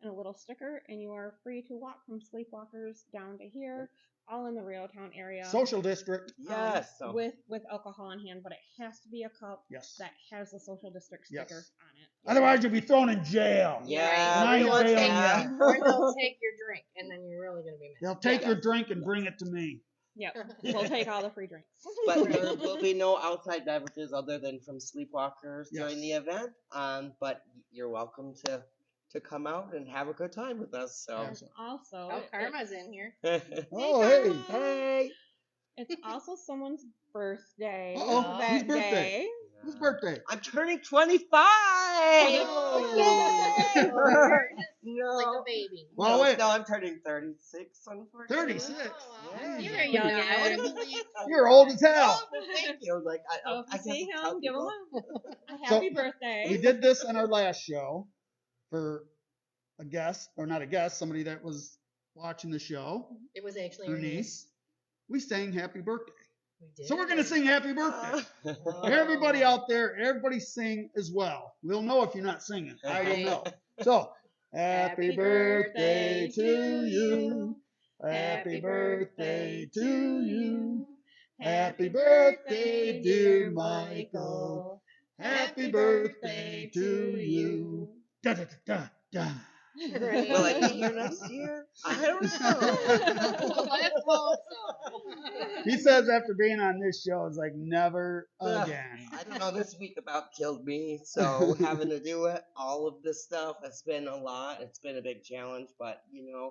Speaker 4: and a little sticker, and you are free to walk from Sleepwalkers down to here, all in the Railtown area.
Speaker 2: Social district.
Speaker 3: Yes. So
Speaker 4: with alcohol in hand, but it has to be a cup
Speaker 2: Yes.
Speaker 4: that has the social district
Speaker 2: Yes.
Speaker 4: sticker on it.
Speaker 2: Otherwise, you'll be thrown in jail.
Speaker 3: yeah,
Speaker 2: And I
Speaker 3: we
Speaker 2: ain't
Speaker 3: want
Speaker 2: bailing
Speaker 3: that.
Speaker 2: yet.
Speaker 1: Or they'll take your drink, and then you're really gonna be mad.
Speaker 2: They'll take your
Speaker 3: Yes.
Speaker 2: drink and bring it to me.
Speaker 4: Yep, we'll take all the free drinks.
Speaker 3: But there will be no outside beverages other than from Sleepwalkers during the
Speaker 2: Yes.
Speaker 3: event. But you're welcome to come out and have a good time with us. So.
Speaker 2: Yes.
Speaker 4: Also,
Speaker 1: Oh, Karma's in here.
Speaker 2: Oh, hey.
Speaker 3: Hey.
Speaker 4: it's also someone's birthday
Speaker 2: Uh-oh.
Speaker 4: that
Speaker 2: Whose birthday?
Speaker 4: day.
Speaker 2: Whose birthday?
Speaker 3: I'm turning 25.
Speaker 1: Oh,
Speaker 3: No.
Speaker 1: like a baby.
Speaker 2: Well,
Speaker 3: no,
Speaker 2: wait.
Speaker 3: no, I'm turning 36, unfortunately.
Speaker 2: 36.
Speaker 3: Yeah.
Speaker 1: You're
Speaker 4: young
Speaker 1: young. I
Speaker 4: yet.
Speaker 1: would have believed.
Speaker 2: You're old as hell.
Speaker 3: Thank you. Like,
Speaker 4: So if
Speaker 3: I
Speaker 4: you see
Speaker 3: can't tell
Speaker 4: him, give him
Speaker 3: people.
Speaker 4: a happy
Speaker 2: So,
Speaker 4: birthday.
Speaker 2: We did this in our last show for a guest, or not a guest, somebody that was watching the show,
Speaker 1: It was actually
Speaker 2: her niece. We sang happy birthday.
Speaker 1: We did.
Speaker 2: So we're going to sing happy birthday.
Speaker 1: Oh.
Speaker 2: Everybody out there, everybody sing as well. We'll know if you're not singing. I will
Speaker 1: Right.
Speaker 2: know. So, happy
Speaker 1: Happy
Speaker 2: birthday
Speaker 1: birthday
Speaker 2: to
Speaker 1: to
Speaker 2: you.
Speaker 1: you.
Speaker 2: Happy birthday to you.
Speaker 4: Happy
Speaker 2: birthday, dear Michael. Happy birthday to you. Da da da da da.
Speaker 1: Right.
Speaker 3: Will I be here next year? I don't know.
Speaker 1: Let's hope so.
Speaker 2: He says after being on this show, it's like never
Speaker 3: Ugh,
Speaker 2: again.
Speaker 3: I don't know. This week about killed me. So having to do it, all of this stuff, it's been a lot. It's been a big challenge, but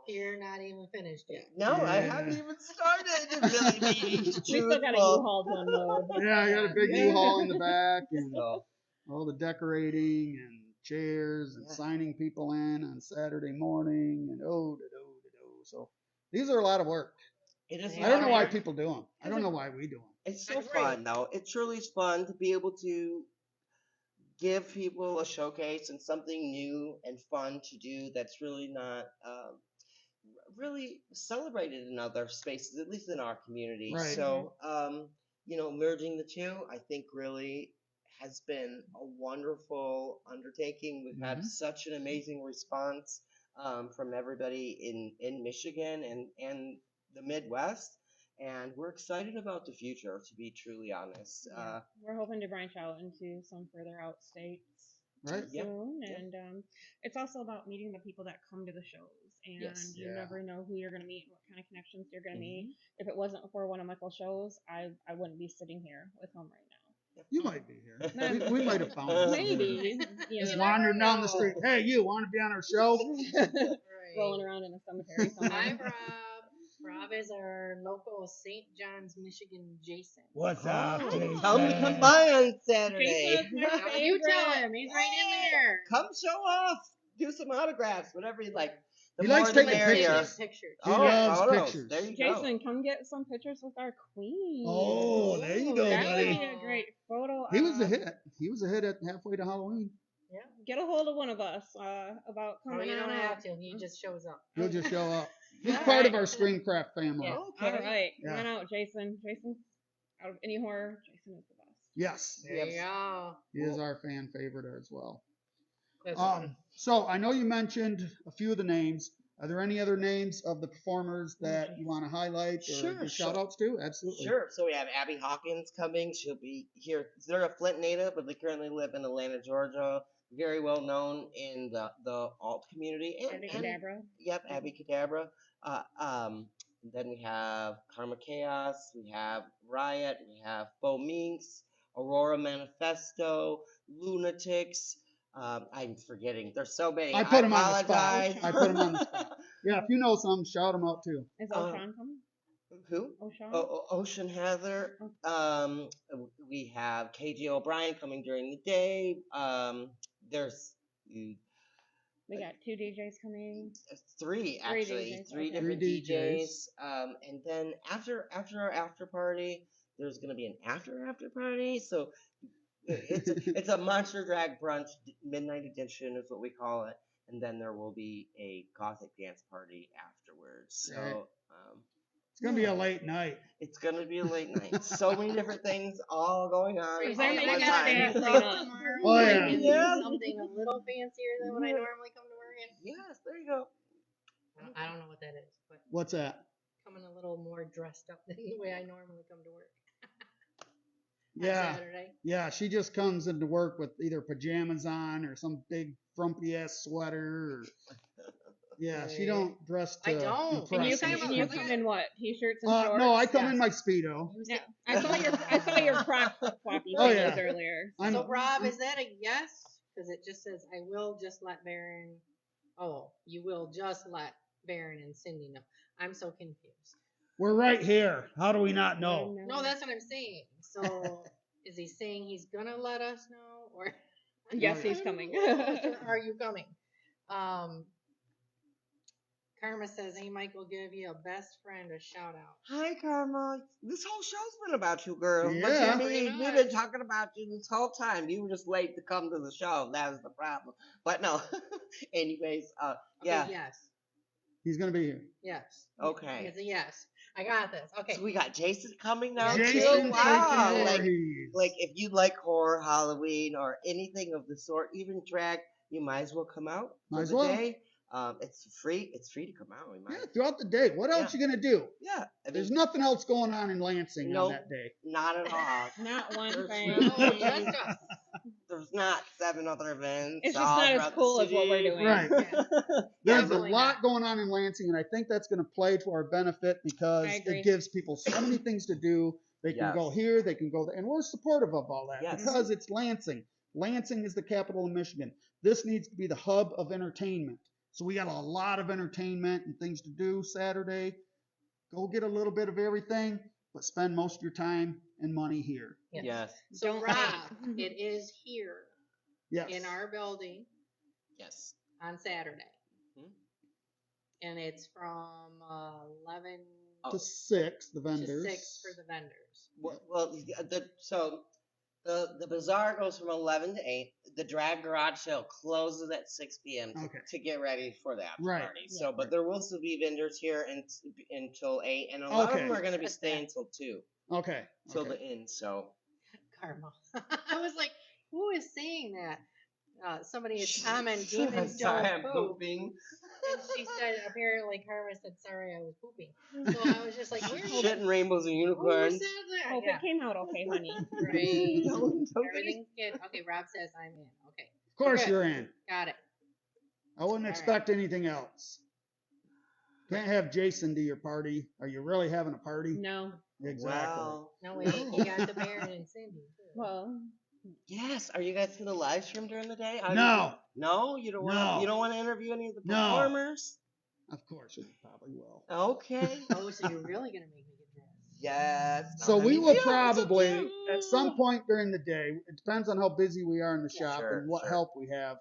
Speaker 1: You're not even finished yet.
Speaker 3: no, I
Speaker 2: Yeah.
Speaker 3: haven't even started really being
Speaker 4: We still got a
Speaker 3: truthful.
Speaker 4: U-Haul to unload.
Speaker 2: Yeah, I got a big
Speaker 3: Yeah.
Speaker 2: U-Haul in the back and
Speaker 3: So,
Speaker 2: all the decorating and chairs and
Speaker 3: Yeah.
Speaker 2: signing people in on Saturday morning and so these are a lot of work.
Speaker 3: it is.
Speaker 2: I don't know why
Speaker 3: hard.
Speaker 2: people do them. I don't know why we do them.
Speaker 3: It's so
Speaker 1: Agree.
Speaker 3: fun though. It truly is fun to be able to give people a showcase and something new and fun to do that's really not really celebrated in other spaces, at least in our community.
Speaker 2: Right.
Speaker 3: So, merging the two, I think really has been a wonderful undertaking. We've had such an amazing response from everybody in Michigan and the Midwest. And we're excited about the future, to be truly honest.
Speaker 4: We're hoping to branch out into some further out states
Speaker 2: Right?
Speaker 3: Yep.
Speaker 4: soon,
Speaker 3: Yep.
Speaker 4: and it's also about meeting the people that come to the shows. And
Speaker 3: Yes.
Speaker 4: you
Speaker 2: Yeah.
Speaker 4: never know who you're going to meet, what kind of connections you're going to
Speaker 3: Mhm.
Speaker 4: meet. If it wasn't for one of Michael's shows, I wouldn't be sitting here with him right now.
Speaker 2: You might be here.
Speaker 4: Maybe.
Speaker 2: We might have found you.
Speaker 4: Maybe.
Speaker 2: Just
Speaker 1: You
Speaker 2: wandering
Speaker 1: never
Speaker 2: down the
Speaker 1: know.
Speaker 2: street. Hey, you want to be on our show?
Speaker 1: Right.
Speaker 4: Rolling around in a cemetery
Speaker 1: Hi,
Speaker 4: somewhere.
Speaker 1: Rob. Rob is our local St. John's, Michigan Jason.
Speaker 2: What's up,
Speaker 3: Oh,
Speaker 2: Jason?
Speaker 3: tell me to come by on Saturday.
Speaker 4: Jason's my
Speaker 1: Now you tell
Speaker 4: favorite.
Speaker 1: him. He's right in there.
Speaker 3: Come show off. Do some autographs, whatever you like. The
Speaker 2: He
Speaker 3: more
Speaker 2: likes
Speaker 3: the
Speaker 2: taking
Speaker 3: merrier.
Speaker 2: pictures.
Speaker 1: Pictures.
Speaker 2: He loves
Speaker 3: photos.
Speaker 2: pictures.
Speaker 3: There you
Speaker 4: Jason, come get some pictures with our queen.
Speaker 2: Oh, there you go,
Speaker 4: That
Speaker 2: buddy.
Speaker 4: would be a great photo.
Speaker 2: He was a hit. He was a hit at halfway to Halloween.
Speaker 1: Yeah.
Speaker 4: Get a hold of one of us about
Speaker 1: Oh,
Speaker 4: coming
Speaker 1: you don't
Speaker 4: on
Speaker 1: have
Speaker 4: out.
Speaker 1: to. He just shows up.
Speaker 2: He'll just show up. He's
Speaker 4: All
Speaker 2: part of
Speaker 4: right.
Speaker 2: our Screamcraft family.
Speaker 1: Yeah.
Speaker 3: Okay.
Speaker 4: All right,
Speaker 2: Yeah.
Speaker 4: come on out, Jason. Jason's out of any horror. Jason is the best.
Speaker 2: Yes,
Speaker 1: There you go.
Speaker 2: he is our fan favorite as well.
Speaker 1: That's fun.
Speaker 2: So I know you mentioned a few of the names. Are there any other names of the performers that you want to highlight or
Speaker 3: Sure,
Speaker 2: give
Speaker 3: sure.
Speaker 2: shout outs to? Absolutely.
Speaker 3: Sure. So we have Abby Hawkins coming. She'll be here. They're a Flint native, but they currently live in Atlanta, Georgia. Very well known in the alt community.
Speaker 4: Abby Cadabra.
Speaker 3: Yep, Abby Cadabra. Then we have Karma Chaos. We have Riot. We have Bo Minx, Aurora Manifesto, Lunatics. I'm forgetting. There's so many.
Speaker 2: I put 'em on the spot.
Speaker 3: apologize.
Speaker 2: I put 'em on the spot. Yeah, if you know some, shout them out too.
Speaker 4: Is
Speaker 3: Uh,
Speaker 4: O'Shawn coming?
Speaker 3: Who?
Speaker 4: O'Shawn?
Speaker 3: Ocean Heather. We have KJ O'Brien coming during the day. There's
Speaker 4: We got 2 DJs coming.
Speaker 3: three actually,
Speaker 4: DJs,
Speaker 3: three
Speaker 4: okay.
Speaker 3: different
Speaker 2: Three
Speaker 3: DJs. And then after our after party, there's gonna be an after party. So it's a Monster Drag brunch midnight edition is what we call it. And then there will be a gothic dance party afterwards. So
Speaker 2: Right. It's gonna be a late night.
Speaker 3: it's gonna be a late night. So many different things all going on
Speaker 1: Is
Speaker 3: all
Speaker 1: there
Speaker 3: at
Speaker 1: anything
Speaker 3: one
Speaker 1: I gotta
Speaker 3: time.
Speaker 1: do
Speaker 4: Clean up.
Speaker 1: tomorrow?
Speaker 2: Oh,
Speaker 1: Like,
Speaker 2: yeah.
Speaker 1: is
Speaker 3: Yeah.
Speaker 1: it something a little fancier than what I normally come to work in?
Speaker 3: Yes, there you go.
Speaker 1: I don't know what that is, but
Speaker 2: What's that?
Speaker 1: coming a little more dressed up than the way I normally come to work. On
Speaker 2: Yeah.
Speaker 1: Saturday.
Speaker 2: Yeah, she just comes into work with either pajamas on or some big frumpy ass sweater. Or, yeah, she don't dress to
Speaker 1: I don't.
Speaker 2: impress
Speaker 4: And you
Speaker 1: Press
Speaker 4: come,
Speaker 2: us.
Speaker 4: and you come in what? T-shirts and shorts?
Speaker 2: No, I come
Speaker 1: Yes.
Speaker 2: in my Speedo.
Speaker 4: Yeah, I saw your croc floppy
Speaker 2: Oh,
Speaker 4: photos
Speaker 2: yeah.
Speaker 4: earlier.
Speaker 1: So Rob, is that a yes? Because it just says I will just let Baron. Oh, you will just let Baron and Cindy know. I'm so confused.
Speaker 2: We're right here. How do we not know?
Speaker 1: No, that's what I'm saying. So is he saying he's gonna let us know, or
Speaker 4: Yes, he's coming.
Speaker 1: Or are you coming? Karma says, "Hey, Michael, give you a best friend a shout out."
Speaker 3: Hi, Karma. This whole show's been about you, girl.
Speaker 2: Yeah.
Speaker 3: But
Speaker 1: Pretty
Speaker 3: we've
Speaker 1: much.
Speaker 3: been talking about you this whole time. You were just late to come to the show. That was the problem. But no. Anyways,
Speaker 1: Okay,
Speaker 3: yeah.
Speaker 1: Yes.
Speaker 2: He's gonna be here.
Speaker 1: Yes.
Speaker 3: Okay.
Speaker 1: It's a yes. I got this. Okay.
Speaker 3: So we got Jason coming now
Speaker 1: Yeah,
Speaker 3: too.
Speaker 2: Jason
Speaker 3: Wow.
Speaker 2: freaking
Speaker 3: Like,
Speaker 2: Voorhees.
Speaker 3: like if you like horror, Halloween, or anything of the sort, even drag, you might as well come out
Speaker 2: Might
Speaker 3: for
Speaker 2: as
Speaker 3: the
Speaker 2: well.
Speaker 3: day. It's free. It's free to come out. We might.
Speaker 2: Yeah, throughout the day. What else you gonna do?
Speaker 3: Yeah. I mean,
Speaker 2: There's nothing else going on in Lansing
Speaker 3: Nope.
Speaker 2: on that day.
Speaker 3: not at all.
Speaker 4: Not one
Speaker 3: There's
Speaker 4: thing.
Speaker 1: No, just us.
Speaker 3: there's not 7 other events.
Speaker 4: It's just
Speaker 3: all
Speaker 4: not as
Speaker 3: throughout the
Speaker 4: cool as what we're
Speaker 3: city.
Speaker 4: doing.
Speaker 2: Right.
Speaker 1: Yeah.
Speaker 2: There's a
Speaker 1: Definitely
Speaker 2: lot
Speaker 1: not.
Speaker 2: going on in Lansing, and I think that's going to play to our benefit because
Speaker 4: I agree.
Speaker 2: it gives people so many things to do. They can go
Speaker 3: Yes.
Speaker 2: here, they can go there, and we're supportive of all that
Speaker 3: Yes.
Speaker 2: because it's Lansing. Lansing is the capital of Michigan. This needs to be the hub of entertainment. So we got a lot of entertainment and things to do Saturday. Go get a little bit of everything, but spend most of your time and money here.
Speaker 3: Yes.
Speaker 1: So
Speaker 4: Don't
Speaker 1: Rob,
Speaker 4: hate.
Speaker 1: it is here
Speaker 2: Yes.
Speaker 1: in our building
Speaker 3: Yes.
Speaker 1: on Saturday.
Speaker 3: Mhm.
Speaker 1: And it's from 11
Speaker 2: To 6, the
Speaker 1: to
Speaker 2: vendors.
Speaker 1: 6 for the vendors.
Speaker 3: Well, the bazaar goes from 11 to 8. The drag garage sale closes at 6 p.m.
Speaker 2: Okay.
Speaker 3: to get ready for the after
Speaker 2: Right.
Speaker 3: party. So, but
Speaker 2: Right.
Speaker 3: there will still be vendors here until 8, and a lot of
Speaker 2: Okay.
Speaker 3: them are going to be
Speaker 1: Just
Speaker 3: staying
Speaker 1: that.
Speaker 3: till 2,
Speaker 2: Okay.
Speaker 3: till
Speaker 2: okay.
Speaker 3: the end. So,
Speaker 1: Karma. I was like, who is saying that? Somebody is commenting, demons
Speaker 3: sorry,
Speaker 1: don't
Speaker 3: I'm
Speaker 1: poop.
Speaker 3: pooping.
Speaker 1: And she said, apparently Karma said, sorry, I was pooping. So I was just like, where are you?
Speaker 3: Shit and rainbows and
Speaker 1: Who
Speaker 3: unicorns.
Speaker 1: said that?
Speaker 4: Hope
Speaker 1: Yeah.
Speaker 4: it came out okay, honey.
Speaker 1: Right.
Speaker 3: Don't get me-
Speaker 1: Everything's good. Okay, Rob says I'm in. Okay.
Speaker 2: Of course
Speaker 1: Okay.
Speaker 2: you're in.
Speaker 1: Got it.
Speaker 2: I wouldn't
Speaker 1: All right.
Speaker 2: expect anything else. Can't have Jason do your party. Are you really having a party?
Speaker 4: No.
Speaker 2: Exactly.
Speaker 3: Wow.
Speaker 1: No, wait, you got the Baron and Cindy, too.
Speaker 4: Well,
Speaker 3: Yes. Are you guys going to live stream during the day?
Speaker 2: No.
Speaker 3: No, you don't want.
Speaker 2: No.
Speaker 3: You don't want to interview any of the
Speaker 2: No.
Speaker 3: performers.
Speaker 2: Of course you probably will.
Speaker 3: Okay.
Speaker 1: Oh, so you're really going to make me get dressed?
Speaker 3: Yes.
Speaker 2: So we
Speaker 3: honey,
Speaker 2: will
Speaker 3: yeah, it's
Speaker 2: probably,
Speaker 3: okay.
Speaker 2: at some point during the day, it depends on how busy we are in the
Speaker 1: Yeah.
Speaker 2: shop
Speaker 3: Sure,
Speaker 2: and what
Speaker 3: sure.
Speaker 2: help we have.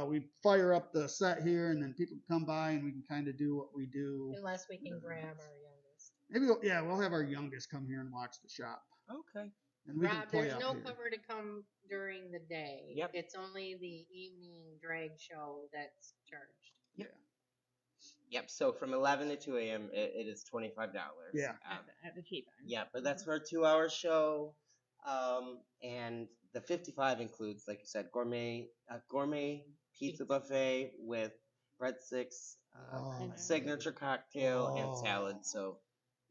Speaker 2: We fire up the set here, and then people come by, and we can kind of do what we do.
Speaker 1: Unless we can grab our youngest.
Speaker 2: Maybe, we'll have our youngest come here and watch the shop,
Speaker 3: Okay.
Speaker 2: and we can
Speaker 1: Rob,
Speaker 2: play
Speaker 1: there's
Speaker 2: up
Speaker 1: no
Speaker 2: here.
Speaker 1: cover to come during the day.
Speaker 3: Yep.
Speaker 1: It's only the evening drag show that's charged.
Speaker 3: Yep. So from 11 to 2 a.m. It is $25.
Speaker 2: Yeah.
Speaker 4: at the cheap end.
Speaker 3: Yeah, but that's for a 2-hour show. And the 55 includes, like you said, gourmet pizza buffet with breadsticks,
Speaker 2: Oh,
Speaker 4: And
Speaker 3: signature cocktail, and
Speaker 2: Oh.
Speaker 3: salad. So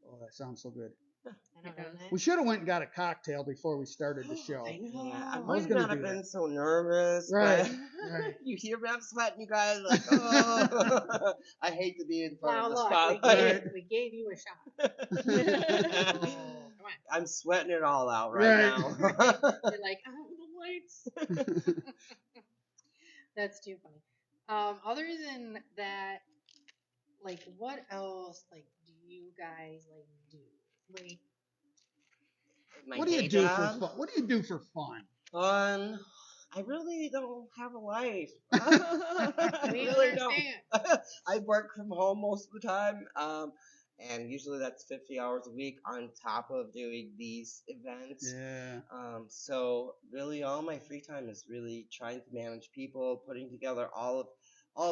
Speaker 2: Oh, that sounds so good.
Speaker 1: I don't know that.
Speaker 2: We should have went and got a cocktail before we started the show.
Speaker 3: I know. I
Speaker 2: I was
Speaker 3: might
Speaker 2: gonna
Speaker 3: not have
Speaker 2: do
Speaker 3: been
Speaker 2: that.
Speaker 3: so nervous.
Speaker 2: Right,
Speaker 3: But
Speaker 2: right.
Speaker 3: you hear me, I'm sweating, you guys. Like, oh, I hate to be in front
Speaker 1: Well,
Speaker 3: of the
Speaker 1: look,
Speaker 3: spotlight.
Speaker 1: we gave you a shot. Oh, come on.
Speaker 3: I'm sweating it all out
Speaker 2: Right.
Speaker 3: now.
Speaker 1: You're like, oh, the lights. That's too funny. Other than that, like, what else, like, do you guys, like, do? Like,
Speaker 3: My
Speaker 2: What do you
Speaker 3: day
Speaker 2: do
Speaker 3: job?
Speaker 2: for fun? What do you do for fun?
Speaker 3: Fun. I really don't have a life.
Speaker 1: we
Speaker 3: I really don't.
Speaker 1: understand.
Speaker 3: I work from home most of the time, and usually that's 50 hours a week on top of doing these events.
Speaker 2: Yeah.
Speaker 3: So really, all my free time is really trying to manage people, putting together all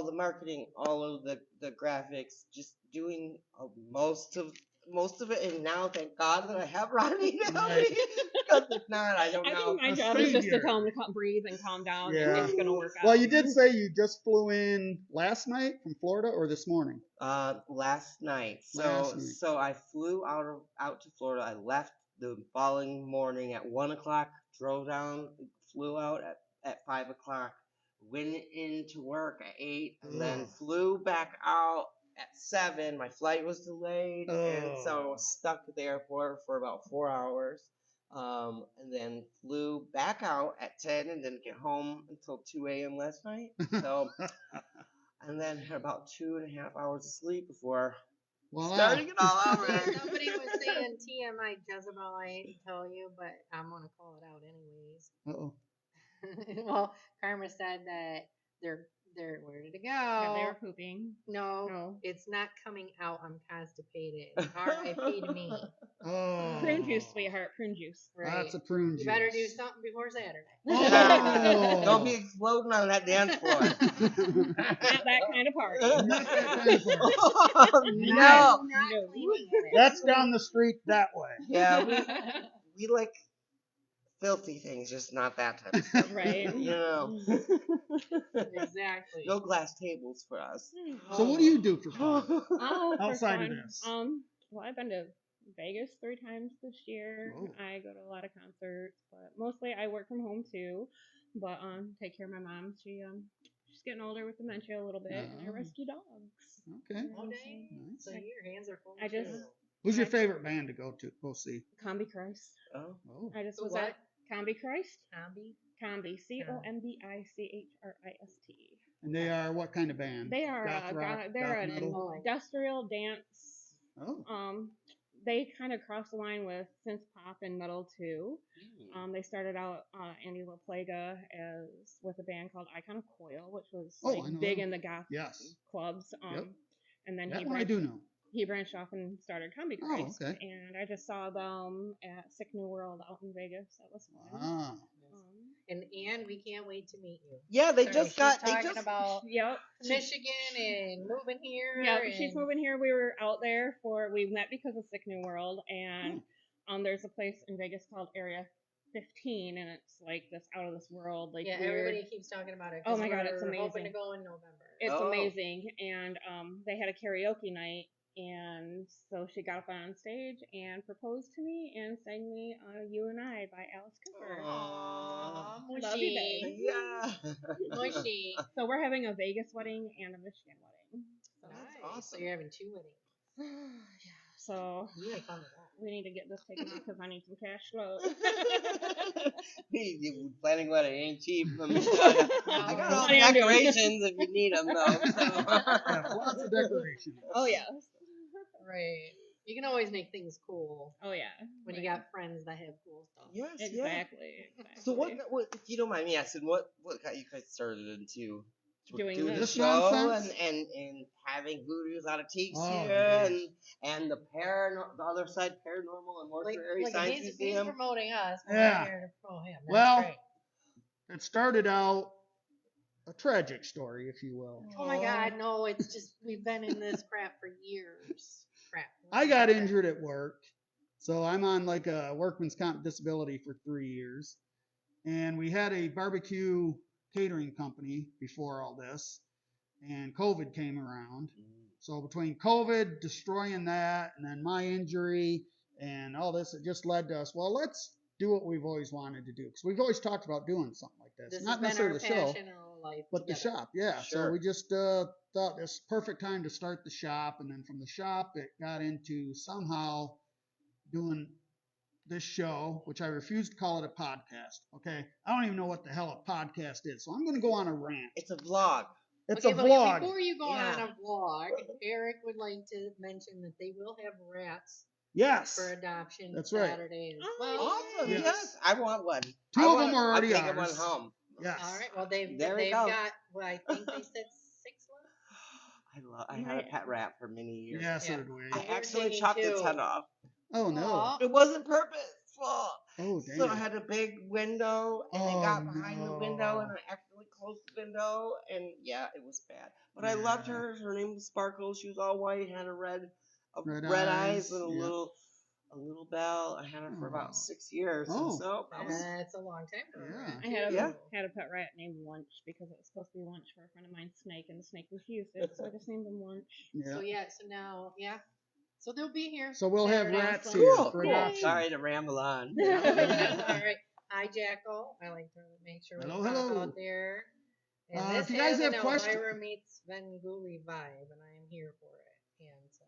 Speaker 3: the marketing, all of the graphics, just doing most of it. And now, thank God that I have Rodney to help
Speaker 2: Right.
Speaker 3: me, because if not, I don't
Speaker 4: I
Speaker 3: know.
Speaker 4: think my
Speaker 2: A
Speaker 4: job is just to
Speaker 2: savior.
Speaker 4: tell him to breathe and calm down,
Speaker 2: Yeah.
Speaker 4: and it's gonna work out.
Speaker 2: Well, you did say you just flew in last night from Florida or this morning?
Speaker 3: Last night.
Speaker 2: Last night.
Speaker 3: So I flew out to Florida. I left the following morning at 1:00. Drove down, flew out at 5:00. Went into work at 8, and then
Speaker 2: Ugh.
Speaker 3: flew back out at 7. My flight was delayed, and so I
Speaker 2: Oh.
Speaker 3: was stuck at the airport for about 4 hours. And then flew back out at 10 and didn't get home until 2 a.m. last night. So, and then had about 2.5 hours of sleep before
Speaker 2: Wow.
Speaker 3: starting it all
Speaker 1: Yeah,
Speaker 3: over.
Speaker 1: somebody was saying TMI Jezebel, I hate to tell you, but I'm going to call it out anyways.
Speaker 2: Uh-oh.
Speaker 1: Well, Karma said that they're where did it go?
Speaker 4: Yeah, they were pooping.
Speaker 1: No,
Speaker 4: No.
Speaker 1: it's not coming out. I'm constipated. R.I.P. to me.
Speaker 2: Oh.
Speaker 4: Prune juice, sweetheart. Prune juice.
Speaker 1: Right.
Speaker 2: That's a prune juice.
Speaker 1: You better do something before Saturday.
Speaker 2: Oh.
Speaker 3: Don't be exploding on that dance floor.
Speaker 4: Not that kind of party.
Speaker 2: Not that kind of party.
Speaker 3: No.
Speaker 1: Not
Speaker 4: No.
Speaker 1: cleaning it.
Speaker 2: That's down the street that way.
Speaker 3: Yeah, we like filthy things, just not that type of stuff.
Speaker 4: Right.
Speaker 3: You know.
Speaker 1: Exactly.
Speaker 3: No glass tables for us.
Speaker 2: So what do you do for fun?
Speaker 4: Oh, for
Speaker 2: Outside of
Speaker 4: fun.
Speaker 2: this.
Speaker 4: Well, I've been to Vegas 3 times this year.
Speaker 2: Oh.
Speaker 4: I go to a lot of concerts, but mostly I work from home too. but take care of my mom. She's getting older with dementia a little bit, and I
Speaker 2: Oh.
Speaker 4: rescue dogs.
Speaker 2: Okay.
Speaker 1: Oh,
Speaker 4: And
Speaker 1: dang.
Speaker 2: Nice.
Speaker 1: So your hands are full.
Speaker 4: I just-
Speaker 1: too.
Speaker 2: Who's your favorite band to go see?
Speaker 4: Combi Christ.
Speaker 3: Oh.
Speaker 2: Oh.
Speaker 4: I just
Speaker 1: Who,
Speaker 4: was
Speaker 1: what?
Speaker 4: at Combi Christ.
Speaker 1: Combi?
Speaker 4: Combi. COMBICHRIST.
Speaker 2: And they are what kind of band?
Speaker 4: They are
Speaker 2: Goth rock,
Speaker 4: they're
Speaker 2: goth
Speaker 4: an
Speaker 2: metal?
Speaker 4: industrial dance.
Speaker 2: Oh.
Speaker 4: They kind of cross the line with synth pop and metal too. They started out Andy LaPlaga as with a band called Icon of Coil, which was
Speaker 2: Oh,
Speaker 4: like
Speaker 2: I know
Speaker 4: big
Speaker 2: them.
Speaker 4: in the goth
Speaker 2: Yes.
Speaker 4: clubs.
Speaker 2: Yep.
Speaker 4: And then
Speaker 2: That one I do know.
Speaker 4: he branched off and started Combi
Speaker 2: Oh,
Speaker 4: Christ.
Speaker 2: okay.
Speaker 4: And I just saw them at Sick New World out in Vegas. That was fun.
Speaker 2: Ah.
Speaker 1: And we can't wait to meet you.
Speaker 3: Yeah, they
Speaker 1: Sorry,
Speaker 3: just
Speaker 1: she's
Speaker 3: got. They
Speaker 1: talking
Speaker 3: just.
Speaker 1: about
Speaker 4: Yep.
Speaker 1: Michigan and moving here.
Speaker 4: Yeah,
Speaker 1: and
Speaker 4: she's moving here. We were out there we met because of Sick New World, and there's a place in Vegas called Area 15, and it's like this out of this world, like
Speaker 1: Yeah,
Speaker 4: weird.
Speaker 1: everybody keeps talking about it.
Speaker 4: Oh
Speaker 1: 'cause
Speaker 4: my God, it's
Speaker 1: we're Hoping
Speaker 4: amazing.
Speaker 1: to go in November.
Speaker 4: It's
Speaker 3: Oh.
Speaker 4: amazing, and they had a karaoke night, and so she got up on stage and proposed to me and sang me "You and I" by Alice Cooper.
Speaker 1: Aw, mushy.
Speaker 4: Love you, babe.
Speaker 3: Yeah.
Speaker 1: Mushy.
Speaker 4: So we're having a Vegas wedding and a Michigan wedding. So,
Speaker 1: Nice.
Speaker 3: awesome.
Speaker 1: So you're having 2 weddings.
Speaker 4: so
Speaker 1: You had fun with that.
Speaker 4: we need to get this taken off because I need some cash flow.
Speaker 3: You planning wedding ain't cheap. Let me tell ya. I got all the
Speaker 4: Honey, I'm doing it.
Speaker 3: decorations if you need them though.
Speaker 2: Yeah,
Speaker 3: So.
Speaker 2: lots of decoration.
Speaker 4: Oh yes.
Speaker 1: Right. You can always make things cool
Speaker 4: Oh yeah.
Speaker 1: when you got friends that have cool stuff.
Speaker 3: Yes. Yeah.
Speaker 4: Exactly.
Speaker 3: So what? If you don't mind me asking, what got you guys started into
Speaker 4: Doing
Speaker 3: the
Speaker 2: this
Speaker 3: show
Speaker 2: nonsense?
Speaker 3: and having Voodoo's Out of Teaks
Speaker 2: Oh,
Speaker 3: here
Speaker 2: geez.
Speaker 3: and the other side paranormal and mortuary science
Speaker 1: he's
Speaker 3: museum?
Speaker 1: promoting us. We're
Speaker 2: Yeah.
Speaker 1: not here to promote him. That's
Speaker 2: Well,
Speaker 1: great.
Speaker 2: It started out a tragic story, if you will.
Speaker 1: Oh my God, no! It's just we've been in this crap for years. Crap.
Speaker 2: I got injured at work, so I'm on like a workman's comp disability for 3 years. And we had a barbecue catering company before all this, and COVID came around. So between COVID destroying that and then my injury and all this, it just led to us, well, let's do what we've always wanted to do. Because we've always talked about doing something like this.
Speaker 1: This
Speaker 2: Not
Speaker 1: has been our
Speaker 2: necessarily the show,
Speaker 1: passion all life
Speaker 2: but the
Speaker 1: together.
Speaker 2: shop. Yeah.
Speaker 3: Sure.
Speaker 2: So we just thought this perfect time to start the shop. And then from the shop, it got into somehow doing this show, which I refuse to call it a podcast. Okay. I don't even know what the hell a podcast is. So I'm going to go on a rant.
Speaker 3: It's a vlog.
Speaker 2: It's
Speaker 1: Okay,
Speaker 2: a
Speaker 1: but
Speaker 2: vlog.
Speaker 1: Before you go
Speaker 3: Yeah.
Speaker 1: on a vlog, Eric would like to mention that they will have rats
Speaker 2: Yes.
Speaker 1: for adoption
Speaker 2: That's right.
Speaker 1: Saturday as
Speaker 4: Oh,
Speaker 1: well.
Speaker 3: Awesome.
Speaker 2: Yes.
Speaker 3: Yes. I want one.
Speaker 2: Two
Speaker 3: I
Speaker 2: of
Speaker 3: want-
Speaker 2: them are already
Speaker 3: I'm taking
Speaker 2: ours.
Speaker 3: one home.
Speaker 2: Yes.
Speaker 1: All right. Well, they've
Speaker 3: There we
Speaker 1: they've
Speaker 3: go.
Speaker 1: got. Well, I think they said 6 left.
Speaker 3: I had a pet rat for many years.
Speaker 2: Yeah, so
Speaker 1: Yeah.
Speaker 2: did we.
Speaker 3: I
Speaker 1: We're
Speaker 3: actually
Speaker 1: taking
Speaker 3: chopped its
Speaker 1: 2.
Speaker 3: head off.
Speaker 2: Oh, no.
Speaker 1: Aw.
Speaker 3: It wasn't purposeful.
Speaker 2: Oh, damn.
Speaker 3: So I had a big window, and it
Speaker 2: Oh,
Speaker 3: got behind the window,
Speaker 2: no.
Speaker 3: and I accidentally closed the window, and yeah, it was bad. But I loved
Speaker 2: Yeah.
Speaker 3: her. Her name was Sparkle. She was all white, had a red
Speaker 2: Red
Speaker 3: eyes,
Speaker 2: eyes,
Speaker 3: and
Speaker 2: yeah.
Speaker 3: a little bell. I had her for
Speaker 2: Oh.
Speaker 3: about 6 years.
Speaker 2: Oh.
Speaker 3: And so I was
Speaker 1: That's a long time for a
Speaker 2: Yeah.
Speaker 1: rat.
Speaker 4: I had a
Speaker 3: Yeah.
Speaker 4: had a pet rat named Lunch because it was supposed to be lunch for a friend of mine's snake, and the snake refused it, so I just named him Lunch.
Speaker 2: Yeah.
Speaker 1: So now, So they'll be here.
Speaker 2: So we'll have
Speaker 1: Saturday.
Speaker 2: rats
Speaker 4: Awesome.
Speaker 2: here
Speaker 3: cool.
Speaker 2: for
Speaker 3: Cool.
Speaker 2: adoption.
Speaker 3: Sorry to ramble on.
Speaker 1: All right. Hi, Jackal. I like to make sure we
Speaker 2: Hello,
Speaker 1: pop
Speaker 2: hello.
Speaker 1: out there. And
Speaker 2: If
Speaker 1: this
Speaker 2: you guys
Speaker 1: has
Speaker 2: have
Speaker 1: an
Speaker 2: questions-
Speaker 1: Elvira meets Svengoolie vibe, and I am here for it. And so,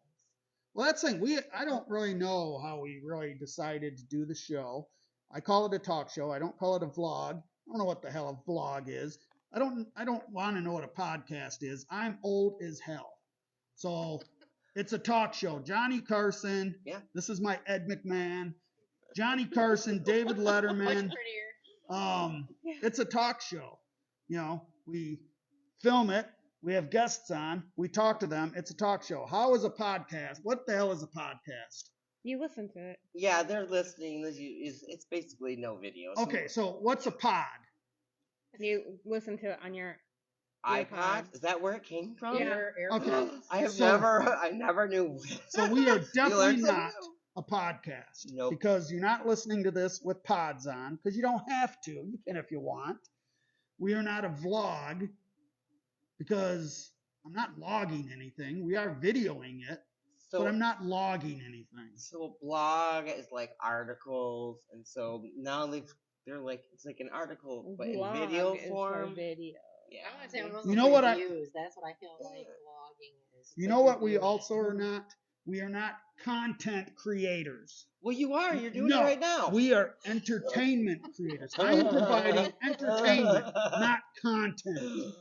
Speaker 2: Well, that's the thing. I don't really know how we really decided to do the show. I call it a talk show. I don't call it a vlog. I don't know what the hell a vlog is. I don't want to know what a podcast is. I'm old as hell. So it's a talk show. Johnny Carson.
Speaker 3: Yeah.
Speaker 2: This is my Ed McMahon. Johnny Carson, David
Speaker 1: much
Speaker 2: Letterman.
Speaker 1: prettier.
Speaker 2: It's a talk show. You know, we film it. We have guests on. We talk to them. It's a talk show. How is a podcast? What the hell is a podcast?
Speaker 4: You listen to it.
Speaker 3: Yeah, they're listening. It's basically no video. So
Speaker 2: Okay, so what's a pod?
Speaker 4: You listen to it on your
Speaker 3: iPod?
Speaker 4: earpods.
Speaker 3: Is that where it came from?
Speaker 4: Yeah.
Speaker 2: Okay.
Speaker 3: I
Speaker 2: So-
Speaker 3: never knew.
Speaker 2: So we are
Speaker 3: You
Speaker 2: definitely
Speaker 3: learn something
Speaker 2: not
Speaker 3: new.
Speaker 2: a podcast.
Speaker 3: Nope.
Speaker 2: Because you're not listening to this with pods on, because you don't have to. You can if you want. We are not a vlog because I'm not logging anything. We are videoing it,
Speaker 3: So,
Speaker 2: but I'm not logging anything.
Speaker 3: so a blog is like articles, and so now they've they're like it's like an article but in
Speaker 4: Vlog
Speaker 3: video
Speaker 4: is
Speaker 3: form.
Speaker 4: for video.
Speaker 3: Yeah.
Speaker 1: I want to say almost
Speaker 2: You know what
Speaker 1: reviews. That's what I feel like vlogging is. It's
Speaker 2: You
Speaker 1: like
Speaker 2: know what we
Speaker 1: reviewing.
Speaker 2: also are not? We are not content creators.
Speaker 3: Well, you are. You're doing
Speaker 2: No,
Speaker 3: it right now.
Speaker 2: we are entertainment creators. I am providing entertainment, not content. You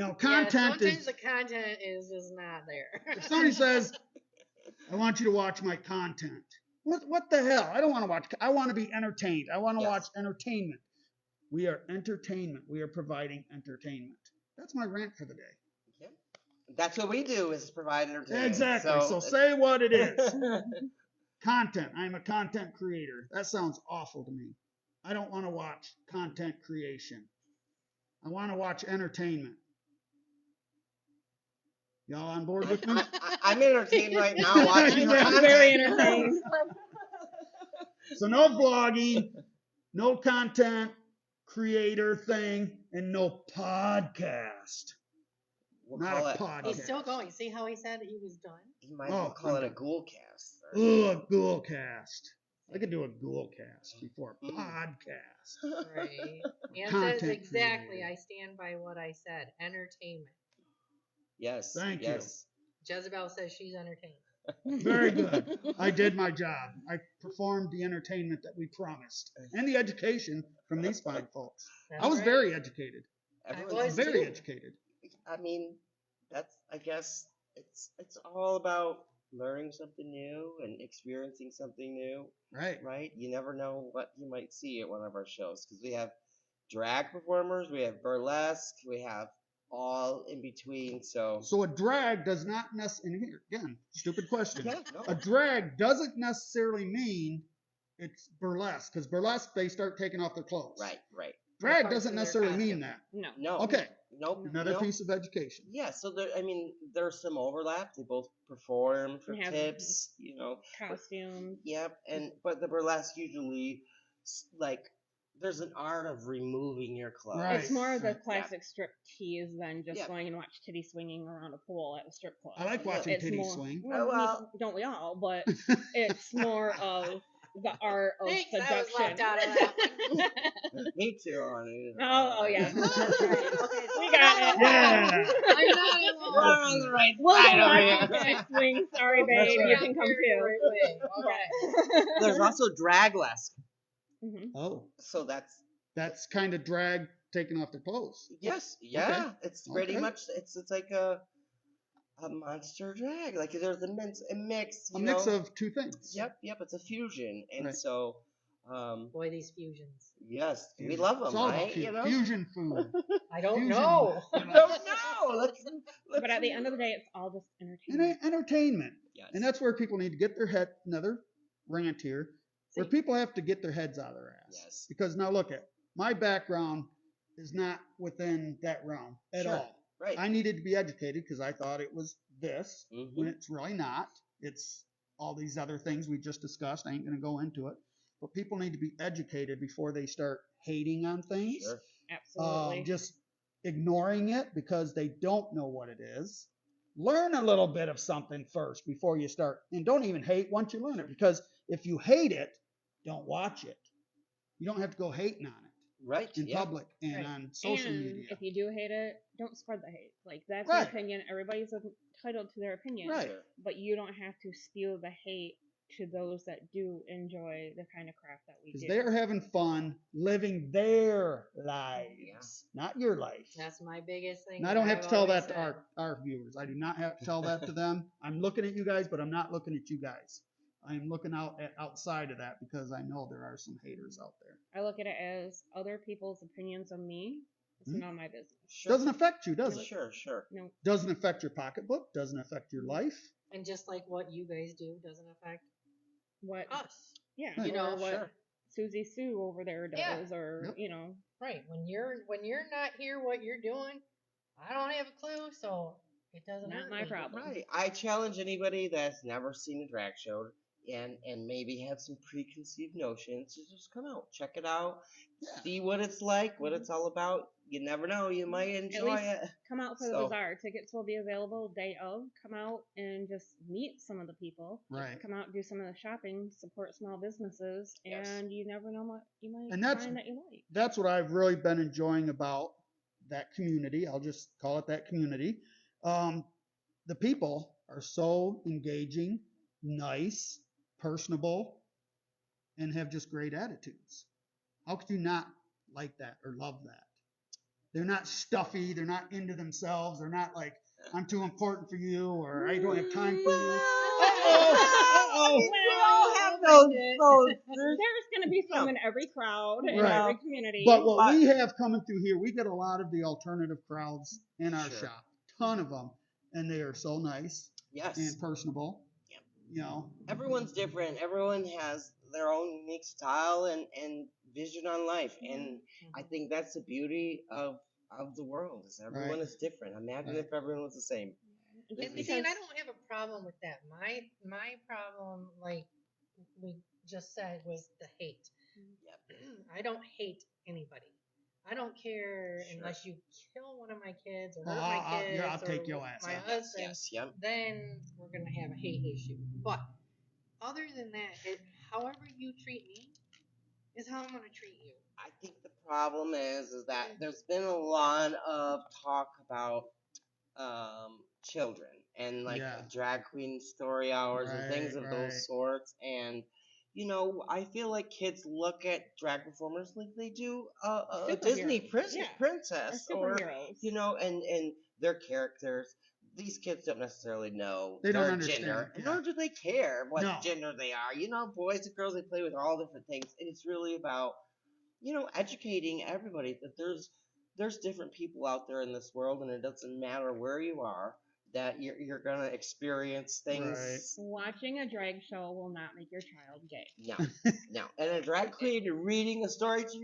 Speaker 2: know,
Speaker 1: Yeah,
Speaker 2: content
Speaker 1: sometimes
Speaker 2: is
Speaker 1: the content is just not there.
Speaker 2: if somebody says, I want you to watch my content. What the hell? I don't want to watch. I want to be entertained. I want to
Speaker 3: Yes.
Speaker 2: watch entertainment. We are entertainment. We are providing entertainment. That's my rant for the day.
Speaker 3: Yeah. That's what we do is provide entertainment.
Speaker 2: Exactly. So say what it is. Content. I'm a content creator. That sounds awful to me. I don't want to watch content creation. I want to watch entertainment. Y'all on board with me?
Speaker 3: I'm entertained right now watching your
Speaker 2: Yeah,
Speaker 3: content.
Speaker 4: Very entertaining.
Speaker 2: So no vlogging, no content creator thing, and no podcast.
Speaker 3: We'll
Speaker 2: Not
Speaker 3: call
Speaker 2: a
Speaker 3: it.
Speaker 2: podcast.
Speaker 1: He's still going. See how he said he was done?
Speaker 3: You might as well
Speaker 2: Oh,
Speaker 3: call it a
Speaker 2: I'm
Speaker 3: ghoulcast.
Speaker 2: Ugh, Ghoulcast. I could do a Ghoulcast before a
Speaker 3: Mm.
Speaker 2: podcast.
Speaker 1: Right. And
Speaker 2: Content
Speaker 1: says exactly.
Speaker 2: creator.
Speaker 1: I stand by what I said. Entertainment.
Speaker 3: Yes.
Speaker 2: Thank you.
Speaker 3: yes.
Speaker 1: Jezebel says she's entertained.
Speaker 2: Very good. I did my job. I performed the entertainment that we promised and the education from these fine folks.
Speaker 1: That's
Speaker 2: I was
Speaker 1: right.
Speaker 2: very educated.
Speaker 3: Everyone's
Speaker 1: was
Speaker 2: Very
Speaker 1: too.
Speaker 2: educated.
Speaker 3: I mean, that's. I guess it's all about learning something new and experiencing something new,
Speaker 2: Right.
Speaker 3: right? You never know what you might see at one of our shows because we have drag performers, we have burlesque, we have all in between. So
Speaker 2: So a drag does not necessarily, and here, again, stupid question.
Speaker 3: yeah, no.
Speaker 2: A drag doesn't necessarily mean it's burlesque, because burlesque, they start taking off their clothes.
Speaker 3: right.
Speaker 2: Drag
Speaker 1: Parts
Speaker 2: doesn't
Speaker 1: of their
Speaker 2: necessarily
Speaker 1: costume.
Speaker 2: mean that.
Speaker 4: No.
Speaker 3: No.
Speaker 2: Okay.
Speaker 3: Nope.
Speaker 2: Another
Speaker 3: nope.
Speaker 2: piece of education.
Speaker 3: Yeah, so there. I mean, there's some overlap. They both perform for
Speaker 4: And have-
Speaker 3: tips, you know.
Speaker 4: Costumes.
Speaker 3: Yep, but the burlesque usually, like, there's an art of removing your clothes.
Speaker 2: Right.
Speaker 4: It's more of the
Speaker 2: right.
Speaker 4: classic strip tease than just
Speaker 3: Yeah.
Speaker 4: going and watch titty swinging around a pool at a strip club.
Speaker 2: I like
Speaker 3: Yeah.
Speaker 2: watching
Speaker 4: It's
Speaker 2: titties
Speaker 4: more-
Speaker 2: swing.
Speaker 3: Oh, well.
Speaker 4: don't we all? But it's more of the art of
Speaker 1: Thanks, I was
Speaker 4: seduction.
Speaker 1: left out of that one.
Speaker 3: Me too, honey.
Speaker 4: Oh, yeah.
Speaker 1: Okay,
Speaker 4: We got it.
Speaker 2: Yeah.
Speaker 1: I'm not alone.
Speaker 3: We're on the right
Speaker 4: We'll
Speaker 3: side
Speaker 4: go
Speaker 3: over
Speaker 4: watch
Speaker 3: here.
Speaker 4: it swing. Sorry,
Speaker 2: That's
Speaker 4: babe.
Speaker 2: right.
Speaker 4: You can come too.
Speaker 1: Okay.
Speaker 3: There's also draglesque,
Speaker 4: Mhm.
Speaker 2: Oh,
Speaker 3: so
Speaker 2: that's kind of drag taking off their clothes.
Speaker 3: yes, yeah, it's pretty
Speaker 2: Okay.
Speaker 3: much it's like a monster drag. Like there's a mix,
Speaker 2: A
Speaker 3: you
Speaker 2: mix
Speaker 3: know?
Speaker 2: of two things.
Speaker 3: Yep, it's a fusion, and
Speaker 2: Right.
Speaker 3: so
Speaker 1: Boy, these fusions.
Speaker 3: yes, we
Speaker 2: Fusion.
Speaker 3: love them,
Speaker 2: It's all about
Speaker 3: right?
Speaker 2: fusion.
Speaker 3: You know,
Speaker 2: Fusion food.
Speaker 1: I don't
Speaker 2: Fusion.
Speaker 1: know.
Speaker 3: I don't know. Let's
Speaker 4: But at the end of the day, it's all just
Speaker 2: And
Speaker 4: entertainment.
Speaker 2: entertainment.
Speaker 3: yes.
Speaker 2: And that's where people need to get their head, another rant here, where
Speaker 1: See?
Speaker 2: people have to get their heads out of their ass.
Speaker 3: Yes.
Speaker 2: Because now look at, my background is not within that realm at
Speaker 3: Sure.
Speaker 2: all.
Speaker 3: Right.
Speaker 2: I needed to be educated because I thought it was this,
Speaker 3: Mhm.
Speaker 2: when it's really not. It's all these other things we just discussed. I ain't going to go into it. But people need to be educated before they start hating on things.
Speaker 3: Sure.
Speaker 4: Absolutely.
Speaker 2: Just ignoring it because they don't know what it is. Learn a little bit of something first before you start. And don't even hate once you learn it, because if you hate it, don't watch it. You don't have to go hating on it
Speaker 3: Right.
Speaker 2: in
Speaker 3: yeah.
Speaker 2: public and
Speaker 1: Right.
Speaker 2: on social
Speaker 4: and
Speaker 2: media.
Speaker 4: if you do hate it, don't spread the hate. Like, that's
Speaker 2: Right.
Speaker 4: your opinion. Everybody's entitled to their opinion.
Speaker 2: Right.
Speaker 3: Sure.
Speaker 4: But you don't have to spew the hate to those that do enjoy the kind of craft that we
Speaker 2: Because
Speaker 4: do.
Speaker 2: they're having fun living their lives, not your life.
Speaker 1: That's my biggest thing.
Speaker 2: And I don't have
Speaker 1: I've
Speaker 2: to tell
Speaker 1: always
Speaker 2: that to
Speaker 1: said.
Speaker 2: our viewers. I do not have to tell that to them. I'm looking at you guys, but I'm not looking at you guys. I am looking outside of that because I know there are some haters out there.
Speaker 4: I look at it as other people's opinions of me. It's
Speaker 2: Mhm.
Speaker 4: none of my business.
Speaker 3: Sure.
Speaker 2: Doesn't affect you, does it?
Speaker 3: Sure.
Speaker 4: No.
Speaker 2: Doesn't affect your pocketbook. Doesn't affect your life.
Speaker 1: And just like what you guys do doesn't affect
Speaker 4: What?
Speaker 1: us.
Speaker 4: Yeah.
Speaker 2: Right.
Speaker 1: You know,
Speaker 4: or what
Speaker 3: Sure.
Speaker 4: Susie Sue over there does,
Speaker 1: Yeah.
Speaker 4: or
Speaker 2: Yep.
Speaker 4: you know.
Speaker 1: Right. When you're not here, what you're doing, I don't have a clue, so it doesn't
Speaker 4: Not
Speaker 1: hurt
Speaker 4: my
Speaker 1: me.
Speaker 4: problem.
Speaker 3: Right. I challenge anybody that's never seen a drag show, and maybe have some preconceived notions, just come out, check it out,
Speaker 2: Yeah.
Speaker 3: see what it's like, what it's all about. You never know, you might enjoy
Speaker 4: least
Speaker 3: it.
Speaker 4: come out for the
Speaker 3: So-
Speaker 4: bazaar. Tickets will be available day of. Come out and just meet some of the people.
Speaker 2: Right.
Speaker 4: Come out and do some of the shopping, support small businesses,
Speaker 3: Yes.
Speaker 4: and you never know what you might
Speaker 2: And that's-
Speaker 4: find that you like.
Speaker 2: That's what I've really been enjoying about that community. I'll just call it that community. The people are so engaging, nice, personable, and have just great attitudes. How could you not like that or love that? They're not stuffy. They're not into themselves. They're not like, I'm too important for you, or I don't have time for you.
Speaker 3: Uh-oh.
Speaker 4: We
Speaker 3: all have those.
Speaker 4: There's going to be some in every crowd, in
Speaker 2: Right.
Speaker 4: every community.
Speaker 2: But what we have coming through here, we get a lot of the alternative crowds in our
Speaker 3: Sure.
Speaker 2: shop. Ton of them. And they are so nice
Speaker 3: Yes.
Speaker 2: and personable.
Speaker 3: Yep.
Speaker 2: You know,
Speaker 3: Everyone's different. Everyone has their own unique style and vision on life. And I think that's the beauty of the world is everyone
Speaker 2: Right.
Speaker 3: is different. Imagine
Speaker 2: Right.
Speaker 3: if everyone was the same.
Speaker 4: Just
Speaker 1: And see,
Speaker 4: because-
Speaker 1: and I don't have a problem with that. My problem, like we just said, was the hate.
Speaker 3: Yep.
Speaker 1: I don't hate anybody. I don't care
Speaker 3: Sure.
Speaker 1: unless you kill one of my kids or hurt
Speaker 2: Oh,
Speaker 1: my
Speaker 2: I'll-
Speaker 1: kids
Speaker 2: yeah, I'll
Speaker 1: or
Speaker 2: take your ass
Speaker 1: my
Speaker 2: out.
Speaker 1: husband.
Speaker 3: Yes. Yep.
Speaker 1: Then we're gonna have a hate issue. But other than that, however you treat me is how I'm gonna treat you.
Speaker 3: I think the problem is that there's been a lot of talk about children and like
Speaker 2: Yeah.
Speaker 3: drag queen story hours and things
Speaker 2: Right,
Speaker 3: of
Speaker 2: right.
Speaker 3: those sorts. And I feel like kids look at drag performers like they do a Disney
Speaker 4: Superheroes. Yeah.
Speaker 3: princess
Speaker 4: Or
Speaker 3: or
Speaker 4: superheroes.
Speaker 3: and their characters. These kids don't necessarily know
Speaker 2: They don't
Speaker 3: their
Speaker 2: understand,
Speaker 3: gender,
Speaker 2: yeah.
Speaker 3: nor do they care what
Speaker 2: No.
Speaker 3: gender they are. Boys and girls, they play with all different things, and it's really about educating everybody that there's different people out there in this world, and it doesn't matter where you are, that you're gonna experience things.
Speaker 4: Watching a drag show will not make your child gay.
Speaker 3: No, and a drag queen reading a story to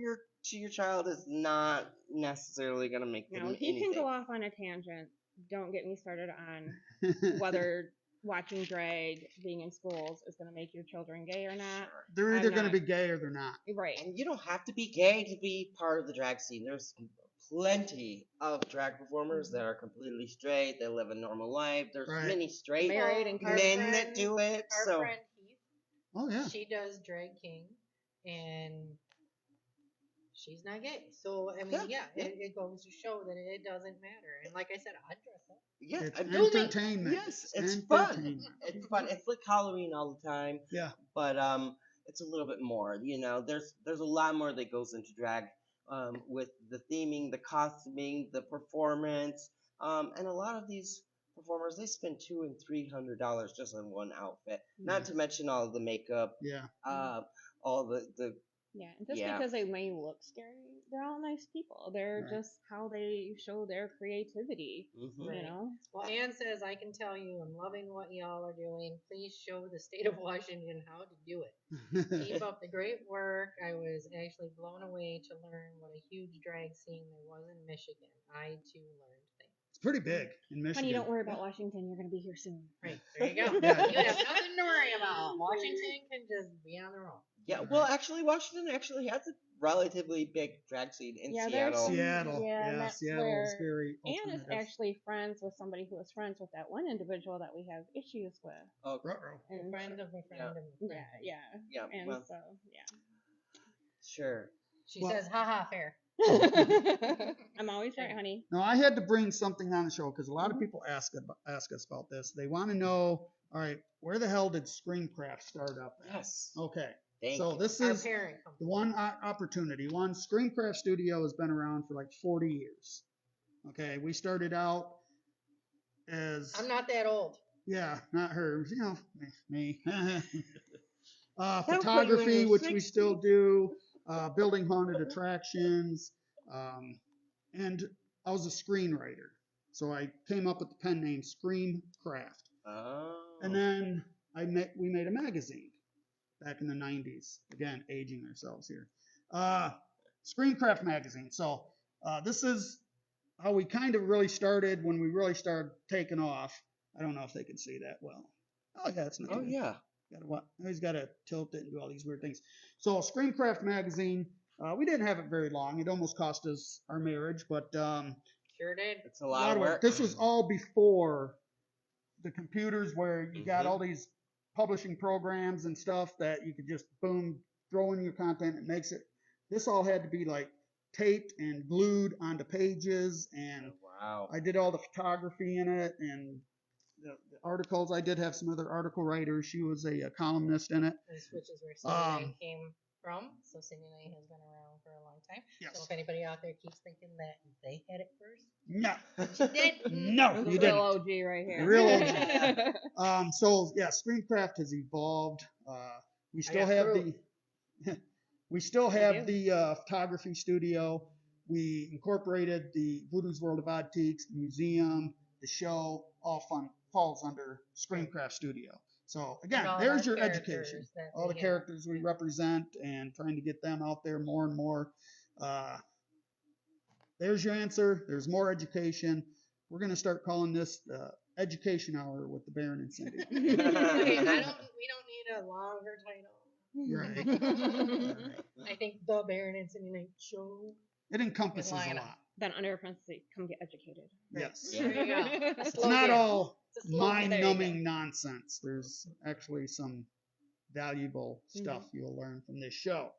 Speaker 3: your child is not necessarily gonna make them
Speaker 4: Now, he
Speaker 3: anything.
Speaker 4: can go off on a tangent. Don't get me started on whether watching drag, being in schools, is going to make your children gay or not.
Speaker 3: Sure.
Speaker 2: They're either
Speaker 4: I'm
Speaker 2: going to
Speaker 4: not-
Speaker 2: be gay or they're not.
Speaker 4: Right.
Speaker 3: And you don't have to be gay to be part of the drag scene. There's plenty of drag performers that are completely straight. They live a normal life. There's
Speaker 2: Right.
Speaker 3: many straight
Speaker 4: Married and
Speaker 1: Our
Speaker 3: men
Speaker 1: friend-
Speaker 3: that do it.
Speaker 1: Our
Speaker 3: So
Speaker 1: friend Heath,
Speaker 2: Oh, yeah.
Speaker 1: she does Drag King, and she's not gay. So I mean,
Speaker 3: Yeah,
Speaker 1: yeah, it goes to show that it doesn't matter. And like I said, I dress up.
Speaker 3: yeah,
Speaker 2: It's
Speaker 3: I do think-
Speaker 2: entertainment.
Speaker 3: Yes, it's fun.
Speaker 2: Entertainment.
Speaker 3: It's fun. It's like Halloween all the time.
Speaker 2: Yeah.
Speaker 3: But it's a little bit more. There's a lot more that goes into drag, with the theming, the costuming, the performance, and a lot of these performers, they spend $200 and $300 just on one outfit. Not to mention all the makeup,
Speaker 2: Yeah.
Speaker 3: all the
Speaker 4: Yeah. And just
Speaker 3: Yeah.
Speaker 4: because they may look scary, they're all nice people. They're
Speaker 2: Right.
Speaker 4: just how they show their creativity.
Speaker 3: mhm.
Speaker 1: Right.
Speaker 4: You know?
Speaker 1: Well, Ann says, I can tell you, I'm loving what y'all are doing. Please show the state of Washington how to do it. Keep up the great work. I was actually blown away to learn what a huge drag scene there was in Michigan. I too learned things.
Speaker 2: It's pretty big in Michigan.
Speaker 4: Honey, don't worry about Washington. You're going to be here soon.
Speaker 1: Right, there you go.
Speaker 2: Yeah.
Speaker 1: You have nothing to worry about. Washington can just be on their own.
Speaker 3: Yeah, well, actually, Washington actually has a relatively big drag scene in
Speaker 4: Yeah, there's
Speaker 3: Seattle.
Speaker 2: Seattle.
Speaker 4: Yeah, and
Speaker 2: Yeah,
Speaker 4: that's
Speaker 2: Seattle is
Speaker 4: where
Speaker 2: very
Speaker 4: Anne is
Speaker 2: alternative.
Speaker 4: actually friends with somebody who was friends with that one individual that we have issues with.
Speaker 3: Oh,
Speaker 2: Ruh-roh.
Speaker 1: A
Speaker 4: And
Speaker 1: friend of a friend
Speaker 3: Yeah.
Speaker 1: of a
Speaker 4: yeah,
Speaker 1: friend.
Speaker 4: yeah.
Speaker 3: yeah,
Speaker 4: And
Speaker 3: well,
Speaker 4: so, yeah.
Speaker 3: sure.
Speaker 1: She
Speaker 2: Well-
Speaker 1: says, haha, fair.
Speaker 4: I'm always right, honey.
Speaker 2: Now, I had to bring something on the show because a lot of
Speaker 4: Mhm.
Speaker 2: people ask us about this. They want to know, all right, where the hell did Screamcraft start up at?
Speaker 3: Yes.
Speaker 2: Okay,
Speaker 3: Thank
Speaker 2: so
Speaker 3: you.
Speaker 2: this
Speaker 1: Our
Speaker 2: is
Speaker 1: parent
Speaker 2: the
Speaker 1: company.
Speaker 2: one opportunity. Screamcraft Studio has been around for like 40 years. Okay, we started out as
Speaker 1: I'm not that old.
Speaker 2: yeah, not her, me.
Speaker 3: That was when you were in
Speaker 2: Photography,
Speaker 3: your
Speaker 2: which we
Speaker 3: 60s.
Speaker 2: still do, building haunted attractions, and I was a screenwriter. So I came up with the pen name Screamcraft.
Speaker 3: Oh.
Speaker 2: And then we made a magazine back in the 90s. Again, aging ourselves here. Screamcraft magazine. So this is how we kind of really started when we really started taking off. I don't know if they can see that well. Oh, yeah, it's not.
Speaker 3: Oh
Speaker 2: good.
Speaker 3: yeah.
Speaker 2: I always gotta tilt it and do all these weird things. So Screamcraft magazine, we didn't have it very long. It almost cost us our marriage, but
Speaker 1: Sure did.
Speaker 3: It's a lot of work.
Speaker 2: This was all before the computers where you got all these publishing programs and stuff that you could just boom throw in your content. It makes it. This all had to be like taped and glued onto pages, and
Speaker 3: Wow.
Speaker 2: I did all the photography in it and the articles. I did have some other article writers. She was a columnist in it.
Speaker 1: This which is where Cindy Knight came from. So Cindy Knight has been around for a long time.
Speaker 2: Yes.
Speaker 1: So if anybody out there keeps thinking that they had it first,
Speaker 2: No,
Speaker 1: she did.
Speaker 2: no,
Speaker 4: The
Speaker 2: you
Speaker 4: real
Speaker 2: didn't.
Speaker 4: OG right here.
Speaker 2: The real OG. So yeah, Screamcraft has evolved. We still
Speaker 1: got
Speaker 2: have
Speaker 1: proof.
Speaker 2: we still
Speaker 4: We
Speaker 2: have
Speaker 4: do.
Speaker 2: the photography studio. We incorporated the Voodoo's World of Antiques museum. The show all falls under Screamcraft Studio. So again,
Speaker 1: And all
Speaker 2: there's
Speaker 1: our
Speaker 2: your
Speaker 1: characters
Speaker 2: education.
Speaker 1: that
Speaker 2: All the
Speaker 1: we have.
Speaker 2: characters we represent and trying to get them out there more and more. There's your answer. There's more education. We're going to start calling this Education Hour with the Baron and Cindy.
Speaker 1: Okay, we don't need a longer title.
Speaker 2: Right.
Speaker 1: I think the Baron and Cindy Knight Show.
Speaker 2: It encompasses a
Speaker 1: Lion.
Speaker 2: lot.
Speaker 4: Then under parentheses, come get educated.
Speaker 2: Yes.
Speaker 3: Yeah.
Speaker 1: There you go. A
Speaker 2: It's
Speaker 1: slogan.
Speaker 2: not all
Speaker 1: It's a slogan.
Speaker 2: mind-numbing nonsense. There's actually some valuable stuff you'll learn from this show.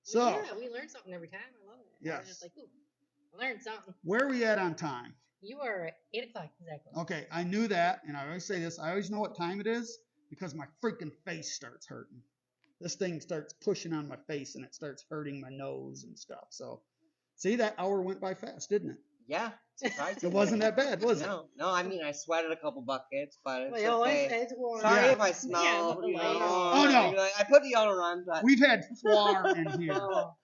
Speaker 2: So,
Speaker 1: Yeah, we learn something every time. I love it. I was
Speaker 2: Yes.
Speaker 1: just like, ooh, I learned something.
Speaker 2: where are we at on time?
Speaker 1: You are at 8 o'clock exactly.
Speaker 2: Okay, I knew that, and I always say this. I always know what time it is because my freaking face starts hurting. This thing starts pushing on my face, and it starts hurting my nose and stuff. So, see, that hour went by fast, didn't it?
Speaker 3: Yeah.
Speaker 2: It wasn't that bad, was it?
Speaker 3: No. I mean, I sweated a couple buckets, but it's
Speaker 1: Well,
Speaker 3: okay.
Speaker 1: it's warm.
Speaker 3: Sorry
Speaker 2: Yeah.
Speaker 3: if I smell.
Speaker 4: Yeah, but the light.
Speaker 2: Oh, no.
Speaker 3: Like, I put deodorant, but
Speaker 2: We've had Foire in here.
Speaker 1: Oh.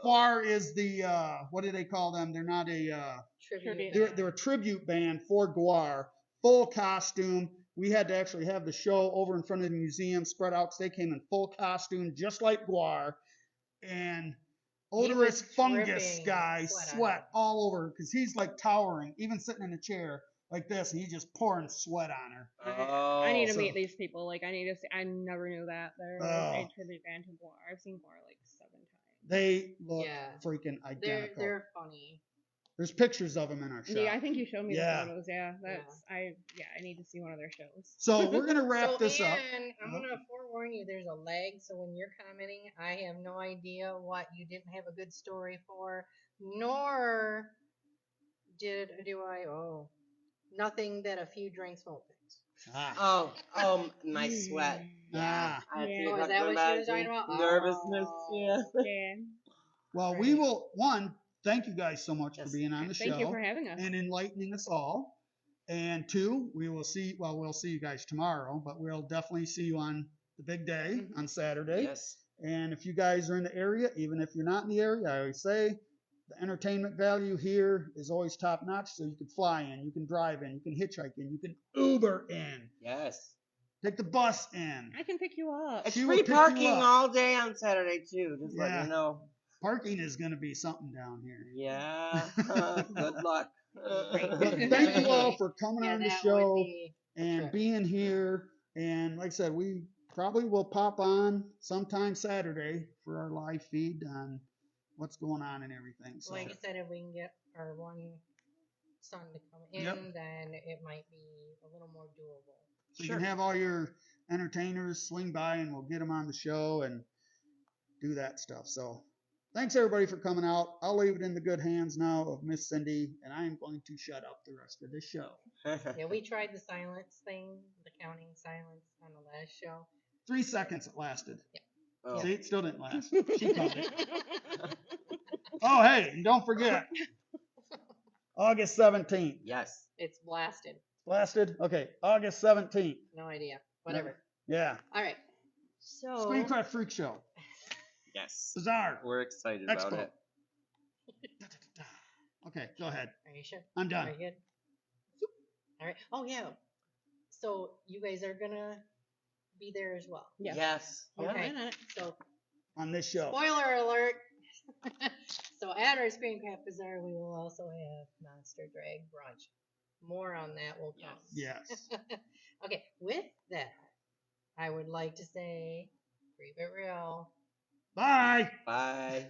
Speaker 2: Foire is the what do they call them? They're not a
Speaker 1: Tribute.
Speaker 2: they're a tribute band for Guar, full costume. We had to actually have the show over in front of the museum spread out because they came in full costume just like Guar, and odorous
Speaker 1: was
Speaker 2: fungus
Speaker 1: dripping
Speaker 2: guy
Speaker 1: sweat on
Speaker 2: sweat
Speaker 1: him.
Speaker 2: all over because he's like towering, even sitting in a chair like this, and he's just pouring sweat on her.
Speaker 4: I need to
Speaker 2: so-
Speaker 4: meet these people. Like, I need to see. I never knew that they're
Speaker 2: Oh.
Speaker 4: a tribute band to Guar. I've seen Guar like 7 times.
Speaker 2: They look
Speaker 1: Yeah.
Speaker 2: freaking identical.
Speaker 1: They're funny.
Speaker 2: There's pictures of them in our shop.
Speaker 4: Yeah, I think you showed me
Speaker 2: Yeah.
Speaker 4: the photos. Yeah, I need to see one of their shows.
Speaker 2: So we're gonna wrap
Speaker 1: So,
Speaker 2: this up.
Speaker 1: and I'm gonna forewarn you, there's a lag. So when you're commenting, I have no idea what you didn't have a good story for, nor do I. Oh, nothing that a few drinks won't fix.
Speaker 3: My sweat.
Speaker 2: Ah.
Speaker 3: I have to
Speaker 4: Yeah.
Speaker 3: get
Speaker 1: Oh, is
Speaker 3: back
Speaker 1: that
Speaker 3: to
Speaker 1: what
Speaker 3: my
Speaker 1: you were talking about?
Speaker 3: Nervousness.
Speaker 1: Oh.
Speaker 3: Yeah.
Speaker 4: Yeah.
Speaker 2: Well,
Speaker 1: Right.
Speaker 2: we will thank you guys so much
Speaker 3: Yes.
Speaker 2: for being on the show
Speaker 4: Thank you for having us.
Speaker 2: and enlightening us all. And two, we'll see you guys tomorrow, but we'll definitely see you on the big day
Speaker 4: Mhm.
Speaker 2: on Saturday.
Speaker 3: Yes.
Speaker 2: And if you guys are in the area, even if you're not in the area, I always say the entertainment value here is always top notch. So you can fly in, you can drive in, you can hitchhike in, you can Uber in,
Speaker 3: Yes.
Speaker 2: take the bus in.
Speaker 4: I can pick you up.
Speaker 3: It's
Speaker 2: She will
Speaker 3: free
Speaker 2: pick you
Speaker 3: parking
Speaker 2: up.
Speaker 3: all day on Saturday too. Just let
Speaker 2: Yeah.
Speaker 3: you know.
Speaker 2: Parking is going to be something down here.
Speaker 3: Yeah. Good luck.
Speaker 2: But thank you all for coming
Speaker 1: Yeah,
Speaker 2: on the
Speaker 1: that
Speaker 2: show
Speaker 1: would be
Speaker 2: and
Speaker 1: trip.
Speaker 2: being here. And like I said, we probably will pop on sometime Saturday for our live feed on what's going on and everything. So
Speaker 1: Like I said, if we can get our one son to come in,
Speaker 2: Yep.
Speaker 1: then it might be a little more doable.
Speaker 2: you can have all your entertainers swing by and we'll get them on the show and do that stuff. So thanks everybody for coming out. I'll leave it in the good hands now of Miss Cindy, and I am going to shut up the rest of this show.
Speaker 1: Yeah, we tried the silence thing, the counting silence on the last show.
Speaker 2: 3 seconds it lasted.
Speaker 3: Oh.
Speaker 2: See, it still didn't last. She called it. Oh, hey, and don't forget, August 17th.
Speaker 3: Yes.
Speaker 1: It's blasted.
Speaker 2: Blasted? Okay, August 17th.
Speaker 1: No idea. Whatever.
Speaker 2: Yeah.
Speaker 1: All right. So
Speaker 2: Screencraft Freak Show.
Speaker 3: Yes.
Speaker 2: Bizarre.
Speaker 3: We're excited
Speaker 2: Expo.
Speaker 3: about it.
Speaker 2: Okay, go ahead.
Speaker 1: Are you sure?
Speaker 2: I'm done.
Speaker 1: Are you good? All right. Oh yeah. So you guys are gonna be there as well.
Speaker 4: Yeah.
Speaker 3: Yes.
Speaker 1: Okay.
Speaker 4: Yeah.
Speaker 1: So
Speaker 2: On this show.
Speaker 1: spoiler alert. So at our Screencraft Bazaar, we will also have Monster Drag Brunch. More on that will come.
Speaker 2: Yes.
Speaker 1: Okay. With that, I would like to say, keep it real.
Speaker 2: Bye.
Speaker 3: Bye.